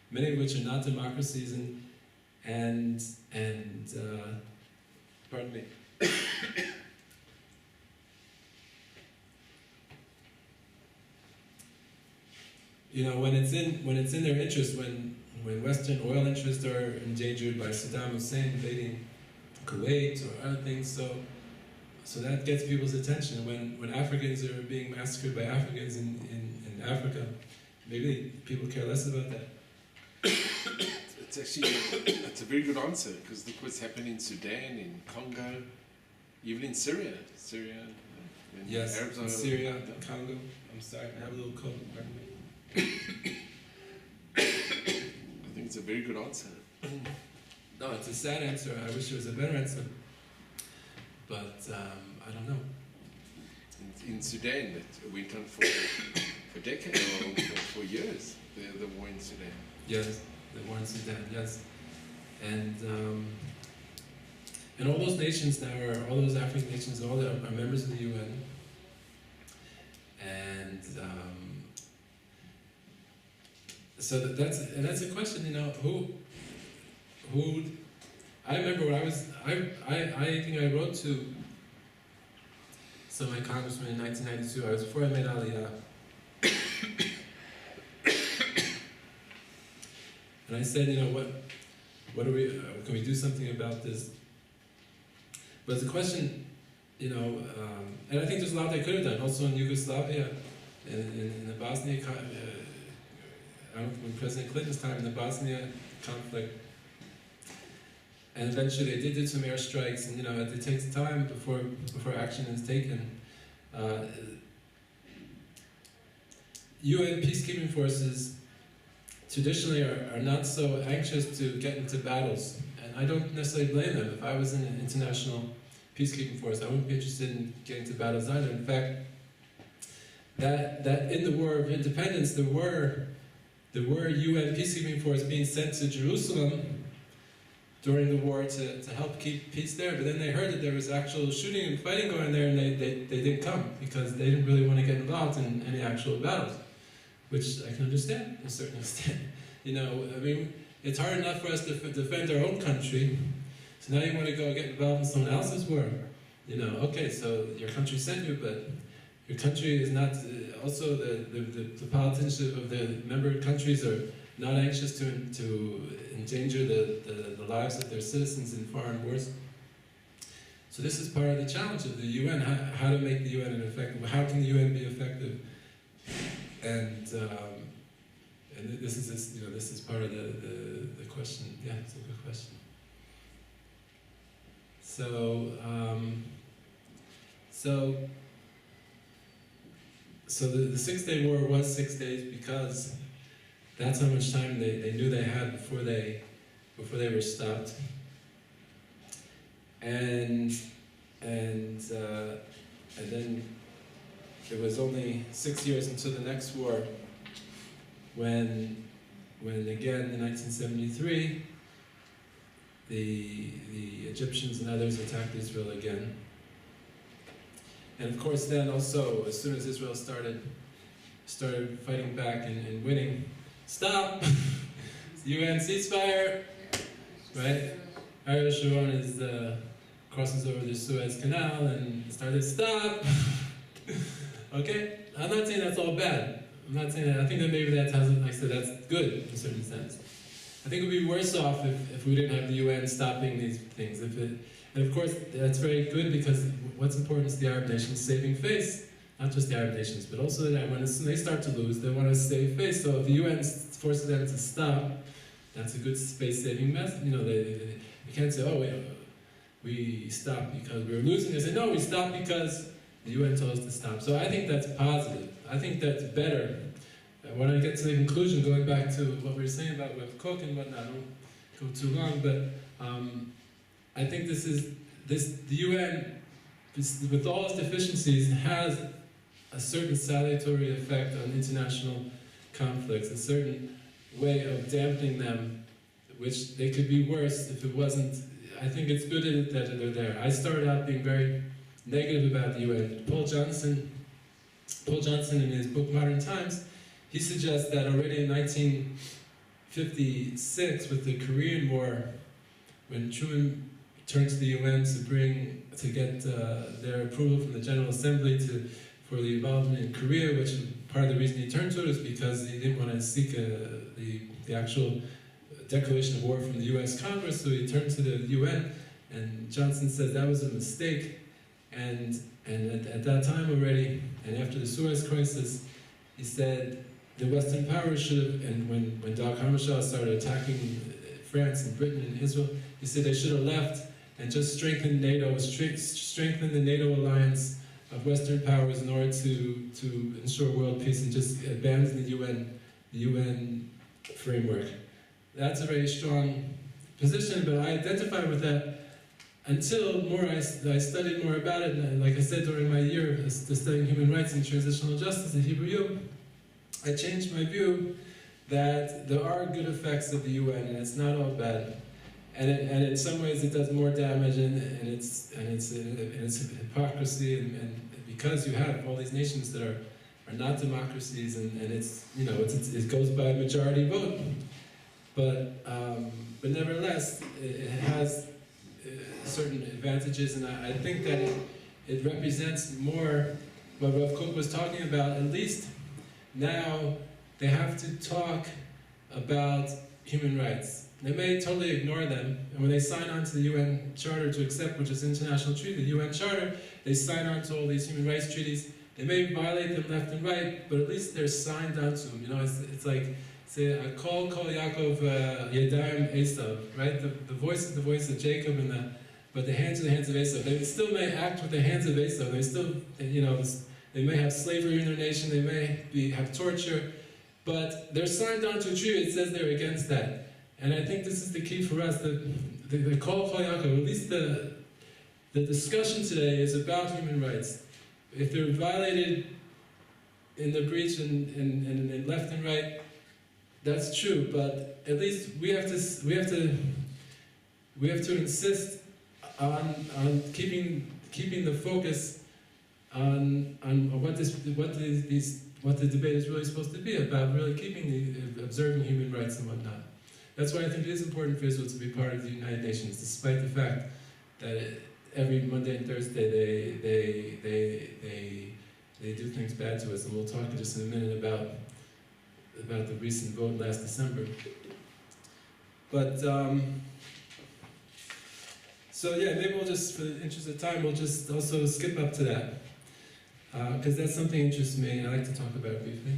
many of which are not democracies, and pardon me. You know, when it's in their interest, when Western oil interests are endangered by Saddam Hussein invading Kuwait or other things, so that gets people's attention. When Africans are being massacred by Africans in Africa, maybe people care less about that. It's actually it's a very good answer, because look what's happened in Sudan, in Congo, even in Syria. When Yes, Arabs in are, Syria, Congo. I'm sorry, I have a little cold. Pardon me. I think it's a very good answer. No, it's a sad answer. I wish there was a better answer, but I don't know. In Sudan, that went on for decades or for years. The war in Sudan. Yes, the war in Sudan. Yes, and all those nations now all those African nations, are members of the UN, and so that's a question. You know, who I remember when I think I wrote to some of my congressmen in 1992. I was before I made Aliyah. And I said, you know, what are we? Can we do something about this? But the question, you know, and I think there's a lot they could have done. Also in Yugoslavia, in the Bosnia, when President Clinton's time, in the Bosnia conflict, and eventually they did some airstrikes, and you know, it takes time before action is taken. UN peacekeeping forces traditionally are not so anxious to get into battles, and I don't necessarily blame them. If I was in an international peacekeeping force, I wouldn't be interested in getting to battles either. In fact, that in the War of Independence, there were UN peacekeeping forces being sent to Jerusalem during the war to help keep peace there, but then they heard that there was actual shooting and fighting going there, and they didn't come because they didn't really want to get involved in any actual battles, which I can understand to a certain extent. You know, I mean, it's hard enough for us to defend our own country, so now you want to go get involved in someone else's war. You know, okay, so your country sent you, but your country is not, also the politicians of the member countries are not anxious to endanger the lives of their citizens in foreign wars. So this is part of the challenge of the UN, how to make the UN effective, how can the UN be effective? And this is part of the question. Yeah, it's a good question. So the 6-day war was 6 days because that's how much time they knew they had before they were stopped. And then it was only 6 years until the next war, when again in 1973 the Egyptians and others attacked Israel again. And of course then also, as soon as Israel started fighting back and winning, stop! UN ceasefire! Right? Ariel Sharon crosses over the Suez Canal and started, stop! Okay? I'm not saying that's all bad. I'm not saying that. I think that maybe that has, like I said, that's good in a certain sense. I think it would be worse off if we didn't have the UN stopping these things. And of course, that's very good, because what's important is the Arab nations saving face. Not just the Arab nations, but also that when they start to lose, they want to save face. So if the UN forces them to stop, that's a good space-saving method. You know, they can't say, oh, we stopped because we were losing. They say, no, we stopped because the UN told us to stop. So I think that's positive. I think that's better. When I get to the conclusion, going back to what we were saying about with Cook and whatnot, I won't go too long, but I think the UN with all its deficiencies, has a certain salutary effect on international conflicts, a certain way of dampening them, which they could be worse if it wasn't. I think it's good that they're there. I started out being very negative about the UN. Paul Johnson in his book Modern Times, he suggests that already in 1956, with the Korean War, when Truman turned to the UN to get their approval from the General Assembly for the involvement in Korea, which part of the reason he turned to it is because he didn't want to seek the actual declaration of war from the U.S. Congress, so he turned to the UN, and Johnson said that was a mistake, and at that time already, and after the Suez Crisis, he said the Western powers should have, and when Dag Hammarskjöld started attacking France and Britain and Israel, he said they should have left and just strengthened NATO, strengthened the NATO alliance of Western powers in order to ensure world peace, and just abandon the UN framework. That's a very strong position, but I identified with that until I studied more about it, and like I said, during my year of studying human rights and transitional justice at Hebrew U, I changed my view that there are good effects of the UN, and it's not all bad. And in some ways it does more damage, and it's hypocrisy, and because you have all these nations that are not democracies, and it goes by majority vote. But nevertheless, it has certain advantages, and I think that it represents more what Rav Kook was talking about. At least now they have to talk about human rights. They may totally ignore them, and when they sign on to the UN Charter to accept, which is an international treaty, the UN Charter, they sign on to all these human rights treaties. They may violate them left and right, but at least they're signed onto them. It's like, say, Kol Yaakov Yadayim Esav, right? The voice is the voice of Jacob, but the hands are the hands of Esav. They still may act with the hands of Esav. They still, they may have slavery in their nation. They may have torture, but they're signed onto a treaty. It says they're against that. And I think this is the key for us, the Kol Yaakov, at least the discussion today is about human rights. If they're violated in the breach and left and right, that's true, but at least we have to insist on keeping the focus on what the debate is really supposed to be about, really observing human rights and whatnot. That's why I think it is important for Israel to be part of the United Nations, despite the fact that every Monday and Thursday they do things bad to us, and we'll talk in just a minute about the recent vote last December. But so yeah, maybe we'll just, for the interest of time, we'll just also skip up to that, because that's something that interests me, and I like to talk about it briefly.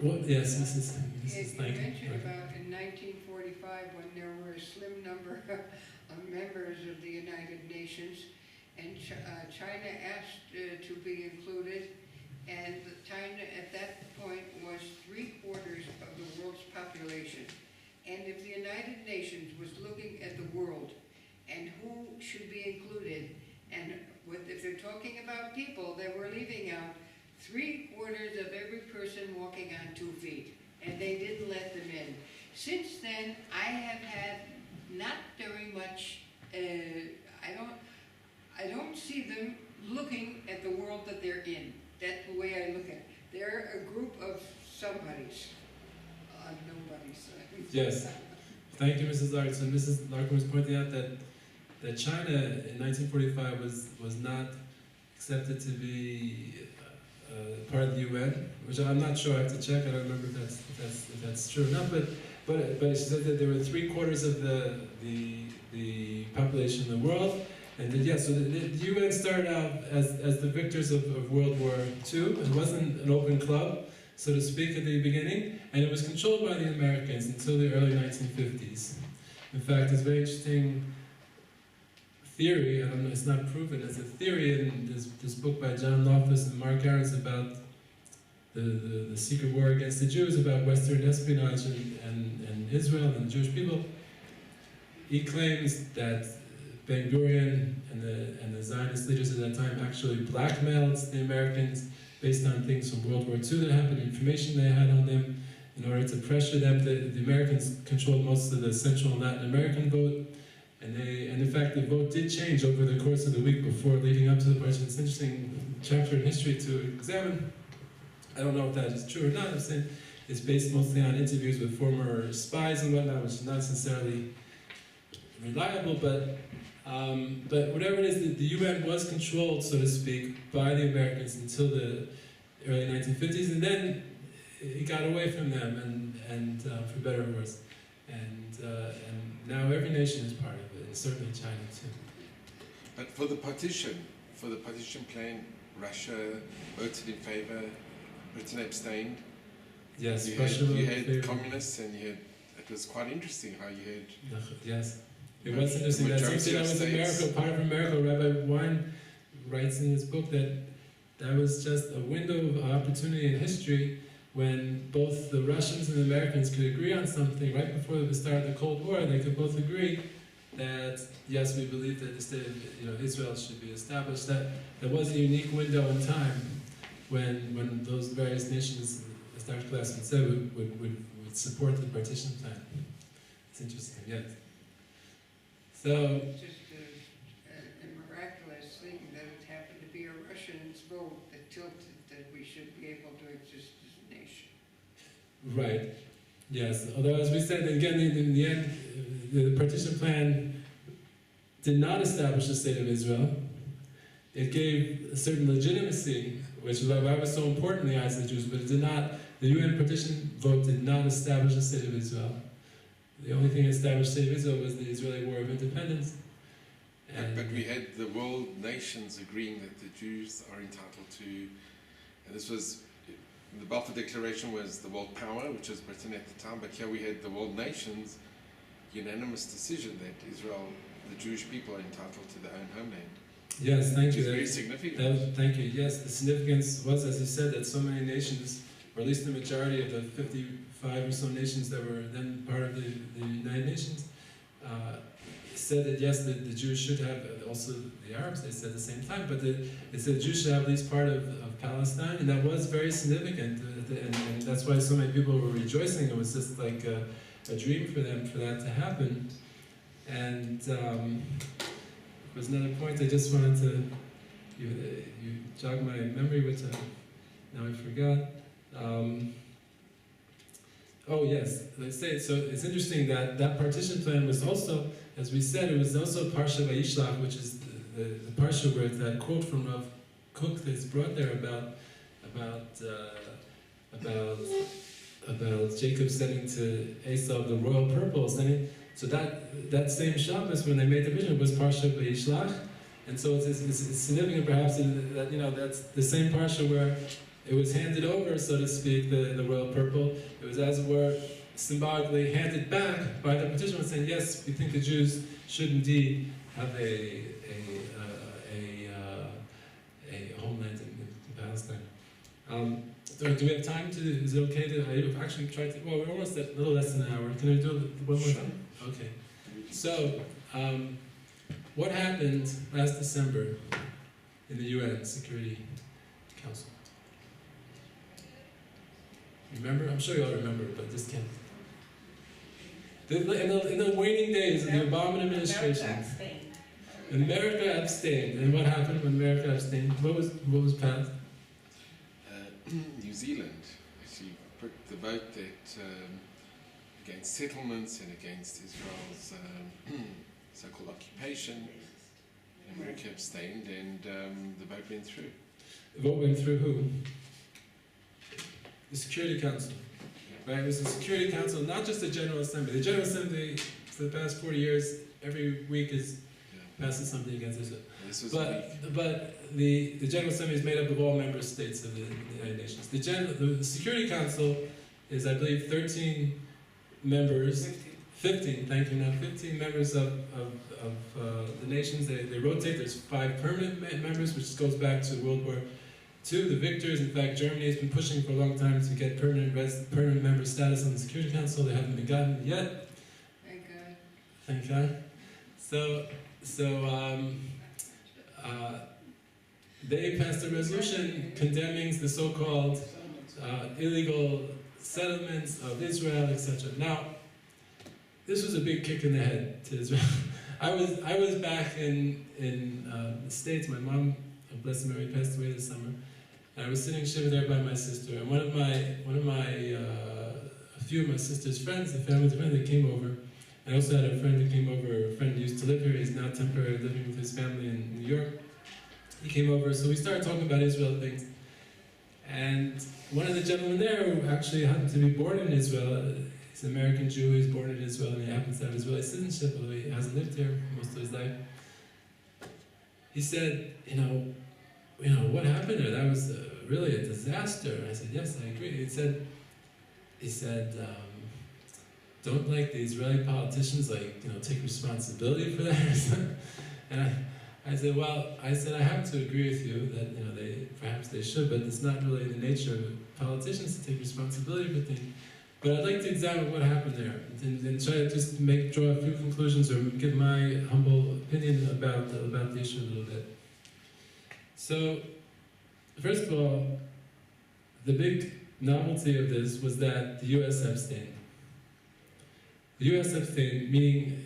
Well, yes, Mrs. You mentioned about in 1945 when there were a slim number of members of the United Nations, and China asked to be included, and China at that point was 3/4 of the world's population. And if the United Nations was looking at the world and who should be included, and if they're talking about people, they were leaving out 3/4 of every person walking on 2 feet, and they didn't let them in. Since then, I have had not very much. I don't see them looking at the world that they're in. That's the way I look at it. They're a group of somebodies, nobodies. Yes. Thank you, Mrs. Larkin. Mrs. Larkin was pointing out that China in 1945 was not accepted to be part of the UN, which I'm not sure. I have to check. I don't remember if that's true or not. But she said that there were 3/4 of the population in the world, and that, so the UN started out as the victors of World War II. It wasn't an open club, so to speak, at the beginning, and it was controlled by the Americans until the early 1950s. In fact, it's a very interesting theory, I don't know, it's not proven, it's a theory in this book by John Loftus and Mark Ahrens about the secret war against the Jews, about Western espionage and Israel and the Jewish people. He claims that Ben Gurion and the Zionist leaders at that time actually blackmailed the Americans based on things from World War II that happened, information they had on them, in order to pressure them. The Americans controlled most of the Central and Latin American vote, and in fact the vote did change over the course of the week before leading up to the partition. It's an interesting chapter in history to examine. I don't know if that is true or not. I'm saying it's based mostly on interviews with former spies and whatnot, which is not necessarily reliable, but whatever it is, the UN was controlled, so to speak, by the Americans until the early 1950s, and then it got away from them, and for better or worse. And now every nation is part of it, and certainly China too. But for the partition plan, Russia voted in favor, Britain abstained. Yes, you Russia had communists, and it was quite interesting how you had. Yes, it was interesting. That's something that was America, part of America. Rabbi Wein writes in his book that was just a window of opportunity in history when both the Russians and the Americans could agree on something right before the start of the Cold War. They could both agree that yes, we believe that the state of Israel should be established. That was a unique window in time when those various nations, as Dr. Glassman said, would support the partition plan. It's interesting, yes. So It's just a miraculous thing that it happened to be a Russian's vote that tilted that we should be able to exist as a nation. right, yes. Although, as we said again, in the end, the partition plan did not establish the state of Israel. It gave a certain legitimacy, which is why it was so important in the eyes of the Jews, but it did not. The UN partition vote did not establish the state of Israel. The only thing that established the state of Israel was the Israeli War of Independence. But we had the world nations agreeing that the Jews are entitled to, and this was, the Balfour Declaration was the world power, which was Britain at the time, but here we had the world nations unanimous decision that Israel, the Jewish people, are entitled to their own homeland. Yes, thank you. It's very significant. Thank you. Yes, the significance was, as you said, that so many nations, or at least the majority of the 55 or so nations that were then part of the United Nations, said that yes, the Jews should have, also the Arabs, they said at the same time, but they said Jews should have at least part of Palestine, and that was very significant, and that's why so many people were rejoicing. It was just like a dream for them for that to happen. And there was another point I just wanted to, you jogged my memory, which now I forgot. Oh yes, let's say, so it's interesting that partition plan was also, as we said, it was also Parsha Vayishlach, which is the Parsha where that quote from Rav Kook that's brought there about Jacob sending to Esau the royal purple, so that same Shabbos when they made the vision was Parsha Vayishlach, and so it's significant perhaps that that's the same Parsha where it was handed over, so to speak, the royal purple. It was, as it were, symbolically handed back by the petitioner, saying, yes, we think the Jews should indeed have a homeland in Palestine. So do we have time to, is it okay to, I've actually tried to, well, we're almost at a little less than an hour. Can I do one more time? Okay. So, what happened last December in the UN Security Council? Remember? I'm sure you all remember, but just can't. In the waning days of the Obama administration, America abstained. And what happened when America abstained? What was passed? New Zealand actually put the vote that against settlements and against Israel's so-called occupation. America abstained, and the vote went through. The vote went through who? The Security Council, right? It was the Security Council, not just the General Assembly. The General Assembly, for the past 40 years, every week is passing something against Israel. But the General Assembly is made up of all member states of the United Nations. The Security Council is, I believe, 13 members. 15, thank you. Now, 15 members of the nations. They rotate. There's 5 permanent members, which goes back to World War II, the victors. In fact, Germany has been pushing for a long time to get permanent member status on the Security Council. They haven't been gotten yet. Thank God. Thank God. So they passed a resolution condemning the so-called illegal settlements of Israel, etc. Now, this was a big kick in the head to Israel. I was back in the States. My mom, blessed Mary, passed away this summer, and I was sitting shiva there by my sister. And a few of my sister's friends, the family's friend, they came over. I also had a friend who came over. A friend who used to live here. He's now temporarily living with his family in New York. He came over, so we started talking about Israel things. And one of the gentlemen there, who actually happened to be born in Israel, he's an American Jew, he's born in Israel, and he happens to have Israeli citizenship, although he hasn't lived here most of his life. He said, you know, what happened there? That was really a disaster. And I said, yes, I agree. He said, don't like the Israeli politicians, take responsibility for that. And I said, I have to agree with you that, perhaps they should, but it's not really the nature of politicians to take responsibility for things. But I'd like to examine what happened there and try to just draw a few conclusions or give my humble opinion about the issue a little bit. So, first of all, the big novelty of this was that the U.S. abstained. The U.S. abstained, meaning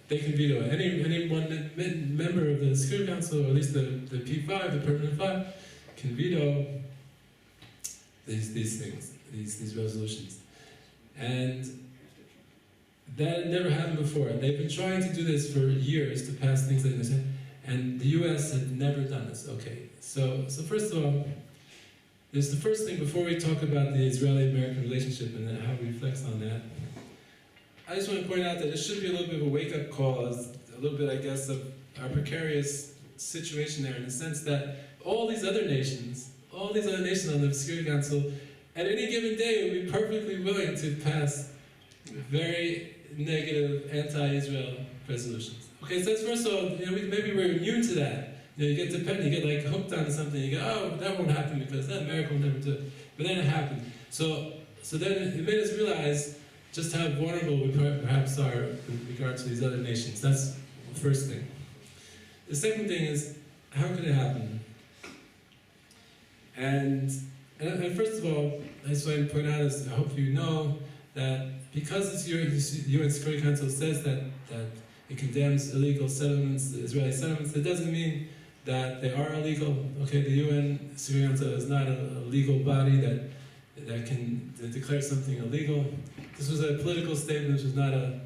they can veto it. Any one member of the Security Council, or at least the P5, the Permanent 5, can veto these things, these resolutions. And that had never happened before. They've been trying to do this for years, to pass things like this, and the U.S. had never done this. Okay, so first of all, there's the first thing before we talk about the Israeli-American relationship and then how it reflects on that. I just want to point out that it should be a little bit of a wake-up call, a little bit, I guess, of our precarious situation there, in the sense that all these other nations on the Security Council, at any given day would be perfectly willing to pass very negative anti-Israel resolutions. Okay, so that's first of all, maybe we're immune to that. You get dependent, you get hooked on something, you go, oh, that won't happen because America will never do it. But then it happened. So then it made us realize just how vulnerable we perhaps are in regard to these other nations. That's the first thing. The second thing is, how could it happen? And first of all, I just want to point out, I hope you know, that because this UN Security Council says that it condemns illegal settlements, Israeli settlements, that doesn't mean that they are illegal. Okay, the UN Security Council is not a legal body that can declare something illegal. This was a political statement, which was not a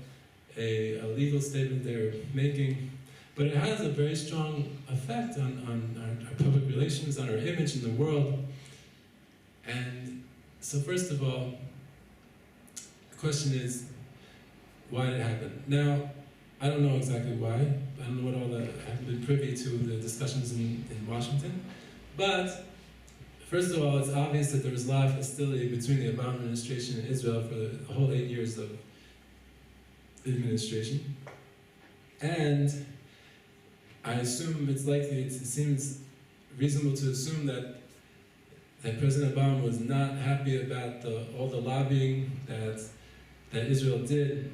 legal statement they were making. But it has a very strong effect on our public relations, on our image in the world. And so first of all, the question is, why did it happen? Now, I don't know exactly why. I don't know I haven't been privy to the discussions in Washington. But first of all, it's obvious that there was a lot of hostility between the Obama administration and Israel for the whole 8 years of administration. And I assume it seems reasonable to assume that President Obama was not happy about all the lobbying that Israel did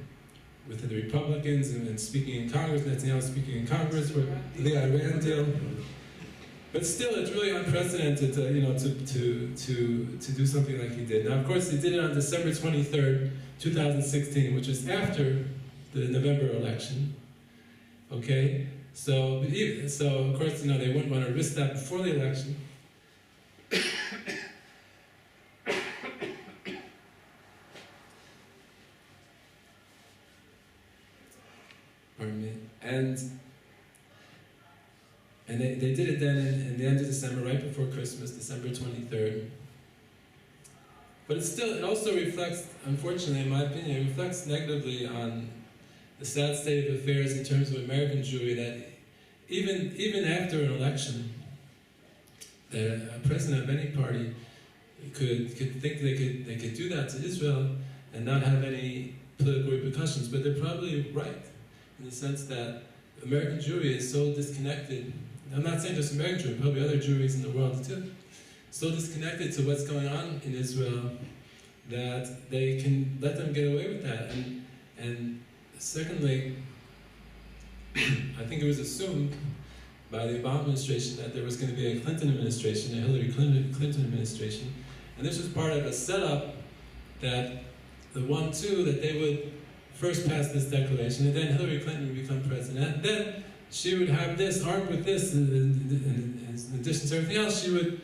with the Republicans and speaking in Congress, Netanyahu speaking in Congress for the Iran deal. But still, it's really unprecedented to do something like he did. Now, of course, he did it on December 23rd, 2016, which is after the November election. Okay, so of course, they wouldn't want to risk that before the election. Pardon me. And they did it then in the end of December, right before Christmas, December 23rd. But it also reflects, unfortunately, in my opinion, it reflects negatively on the sad state of affairs in terms of American Jewry, that even after an election, that a president of any party could think they could do that to Israel and not have any political repercussions. But they're probably right, in the sense that American Jewry is so disconnected. I'm not saying just American Jewry, probably other Jewries in the world too, so disconnected to what's going on in Israel that they can let them get away with that. And secondly, I think it was assumed by the Obama administration that there was going to be a Clinton administration, a Hillary Clinton administration, and this was part of a setup that the 1-2 that they would first pass this declaration, and then Hillary Clinton would become president, and then she would have this, armed with this, in addition to everything else, she would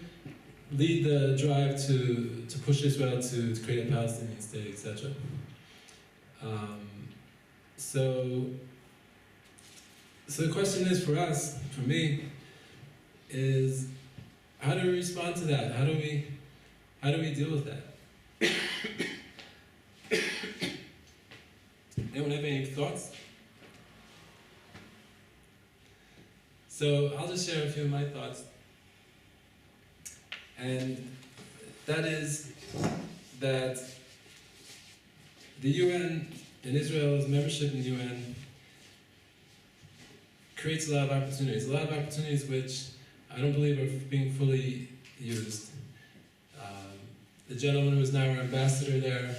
lead the drive to push Israel to create a Palestinian state, etc. So the question is for us, for me, is how do we respond to that? How do we deal with that? Anyone have any thoughts? So I'll just share a few of my thoughts. And that is that the UN and Israel's membership in the UN creates a lot of opportunities which I don't believe are being fully used. The gentleman who is now our ambassador there,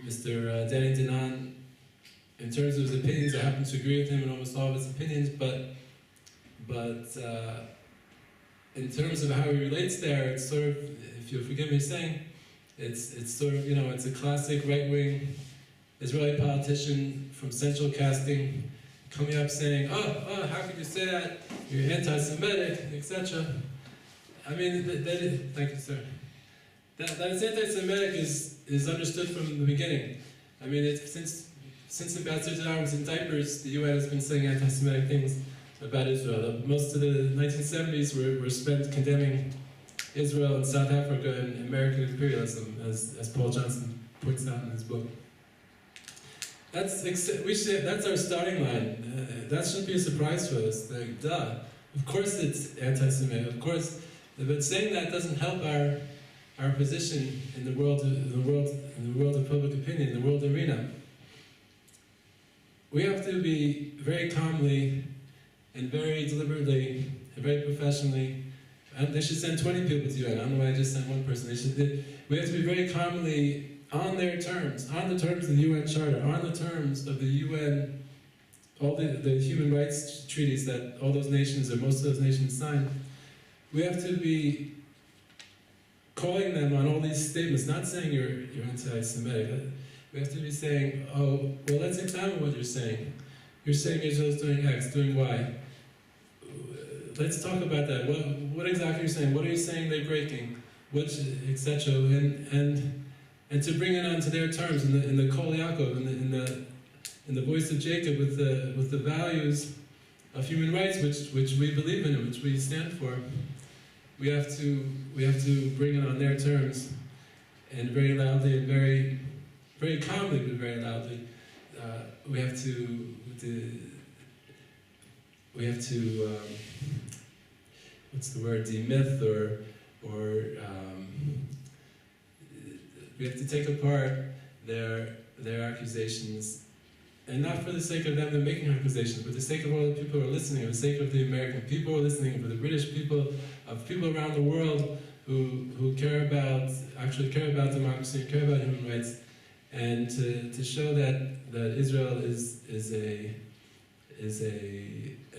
Mr. Danny Dinan, in terms of his opinions, I happen to agree with him in almost all of his opinions, but in terms of how he relates there, it's sort of, if you'll forgive me saying, it's sort of, it's a classic right-wing Israeli politician from central casting coming up saying, oh, how could you say that? You're anti-Semitic, etc. I mean, thank you, sir. That it's anti-Semitic is understood from the beginning. I mean, since Ambassador Dinar was in diapers, the UN has been saying anti-Semitic things about Israel. Most of the 1970s were spent condemning Israel and South Africa and American imperialism, as Paul Johnson points out in his book. That's our starting line. That shouldn't be a surprise to us. Like, duh. Of course it's anti-Semitic. Of course, but saying that doesn't help our position in the world of public opinion, in the world arena. We have to be very calmly and very deliberately and very professionally. And they should send 20 people to UN. I don't know why I just sent one person. We have to be very calmly on their terms, on the terms of the UN Charter, on the terms of the UN, all the human rights treaties that all those nations, or most of those nations, signed. We have to be calling them on all these statements, not saying you're anti-Semitic. We have to be saying, oh, well, let's examine what you're saying. You're saying Israel's doing X, doing Y. Let's talk about that. What exactly are you saying? What are you saying they're breaking? Etc. And to bring it onto their terms in the Kol Yaakov, in the voice of Jacob, with the values of human rights, which we believe in and which we stand for. We have to bring it on their terms, and very loudly and very, very calmly, but very loudly. We have to what's the word? Demyth or we have to take apart their accusations, and not for the sake of them making accusations, but for the sake of all the people who are listening, for the sake of the American people who are listening, for the British people, of people around the world who actually care about democracy and care about human rights, and to show that Israel is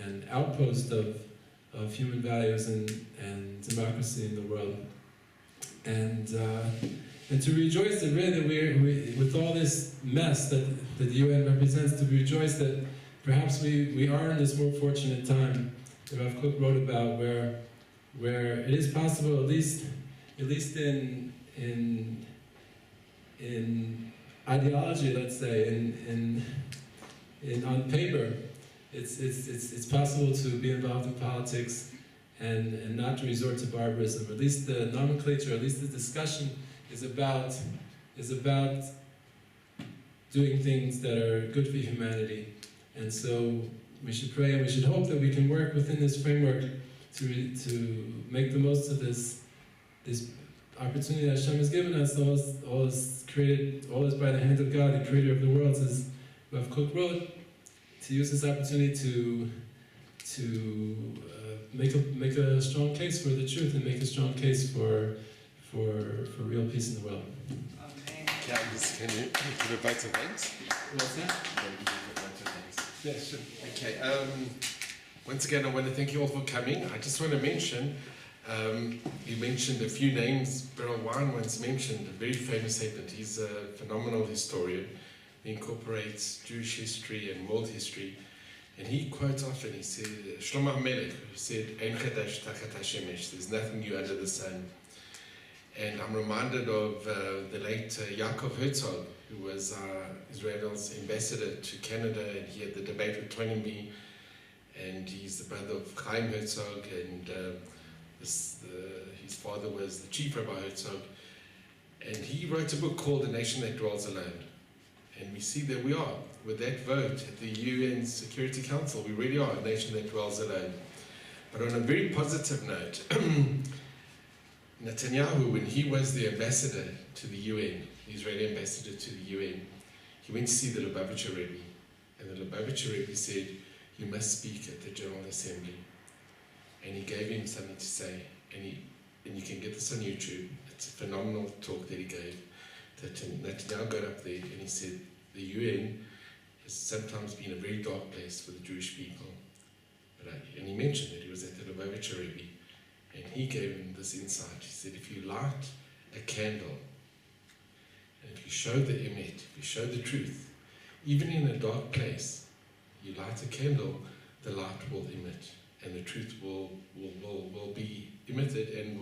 an outpost of human values and democracy in the world, and to rejoice that really that we with all this mess that the UN represents, to rejoice that perhaps we are in this more fortunate time that Rav Kook wrote about, where it is possible, at least in ideology, let's say, in on paper, it's possible to be involved in politics and not to resort to barbarism. At least the nomenclature, at least the discussion is about doing things that are good for humanity. And so we should pray and we should hope that we can work within this framework to make the most of this opportunity that Hashem has given us. All is created, all is by the hand of God, the creator of the worlds, as Rav Kook wrote, to use this opportunity to make a strong case for the truth and make a strong case for real peace in the world. Amen. Can you give a vote of thanks? What's that? Can you give a vote of thanks? Yes, sure. Okay, once again, I want to thank you all for coming. I just want to mention, you mentioned a few names. Beryl Wine once mentioned a very famous statement. He's a phenomenal historian. He incorporates Jewish history and world history. And he quotes often, he said, Shlomo HaMelech, who said, Ein chadash tachat hashemesh, there's nothing new under the sun. And I'm reminded of the late Yaakov Herzog, who was Israel's ambassador to Canada, and he had the debate with Toynbee, and he's the brother of Chaim Herzog, and his father was the chief Rabbi Herzog, and he wrote a book called The Nation That Dwells Alone. And we see that we are, with that vote at the UN Security Council, we really are a nation that dwells alone. But on a very positive note, Netanyahu, when he was the ambassador to the UN, the Israeli ambassador to the UN, he went to see the Lubavitcher Rebbe, and the Lubavitcher Rebbe said, you must speak at the General Assembly. And he gave him something to say, and you can get this on YouTube. It's a phenomenal talk that he gave. That Netanyahu got up there and he said, the UN has sometimes been a very dark place for the Jewish people. And he mentioned that he was at the Lubavitcher Rebbe, and he gave him this insight. He said, if you light a candle, and if you show the emet, if you show the truth, even in a dark place, you light a candle, the light will emit, and the truth will be emitted, and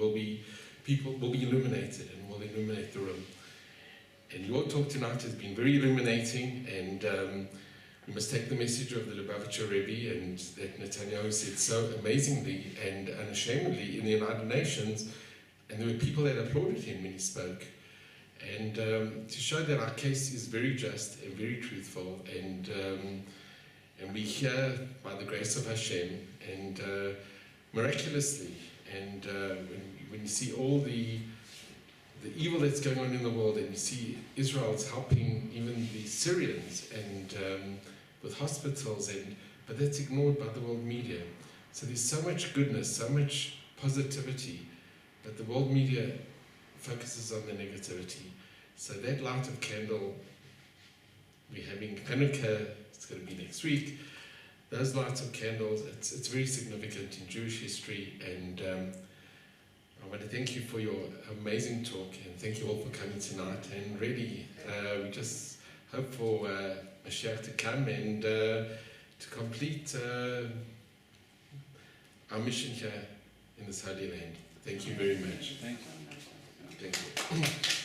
people will be illuminated, and will illuminate the room. And your talk tonight has been very illuminating, and we must take the message of the Lubavitcher Rebbe, and that Netanyahu said so amazingly and unashamedly in the United Nations, and there were people that applauded him when he spoke. And to show that our case is very just and very truthful, and we hear by the grace of Hashem, and miraculously, and when you see all the evil that's going on in the world, and you see Israel's helping even the Syrians and with hospitals, but that's ignored by the world media. So there's so much goodness, so much positivity, but the world media focuses on the negativity. So that light of candle, we're having Hanukkah, it's going to be next week. Those lights of candles, it's very significant in Jewish history, and I want to thank you for your amazing talk, and thank you all for coming tonight. And really, we just hope for Mashiach to come and to complete our mission here in this Holy Land. Thank you very much. Thank you. Thank you.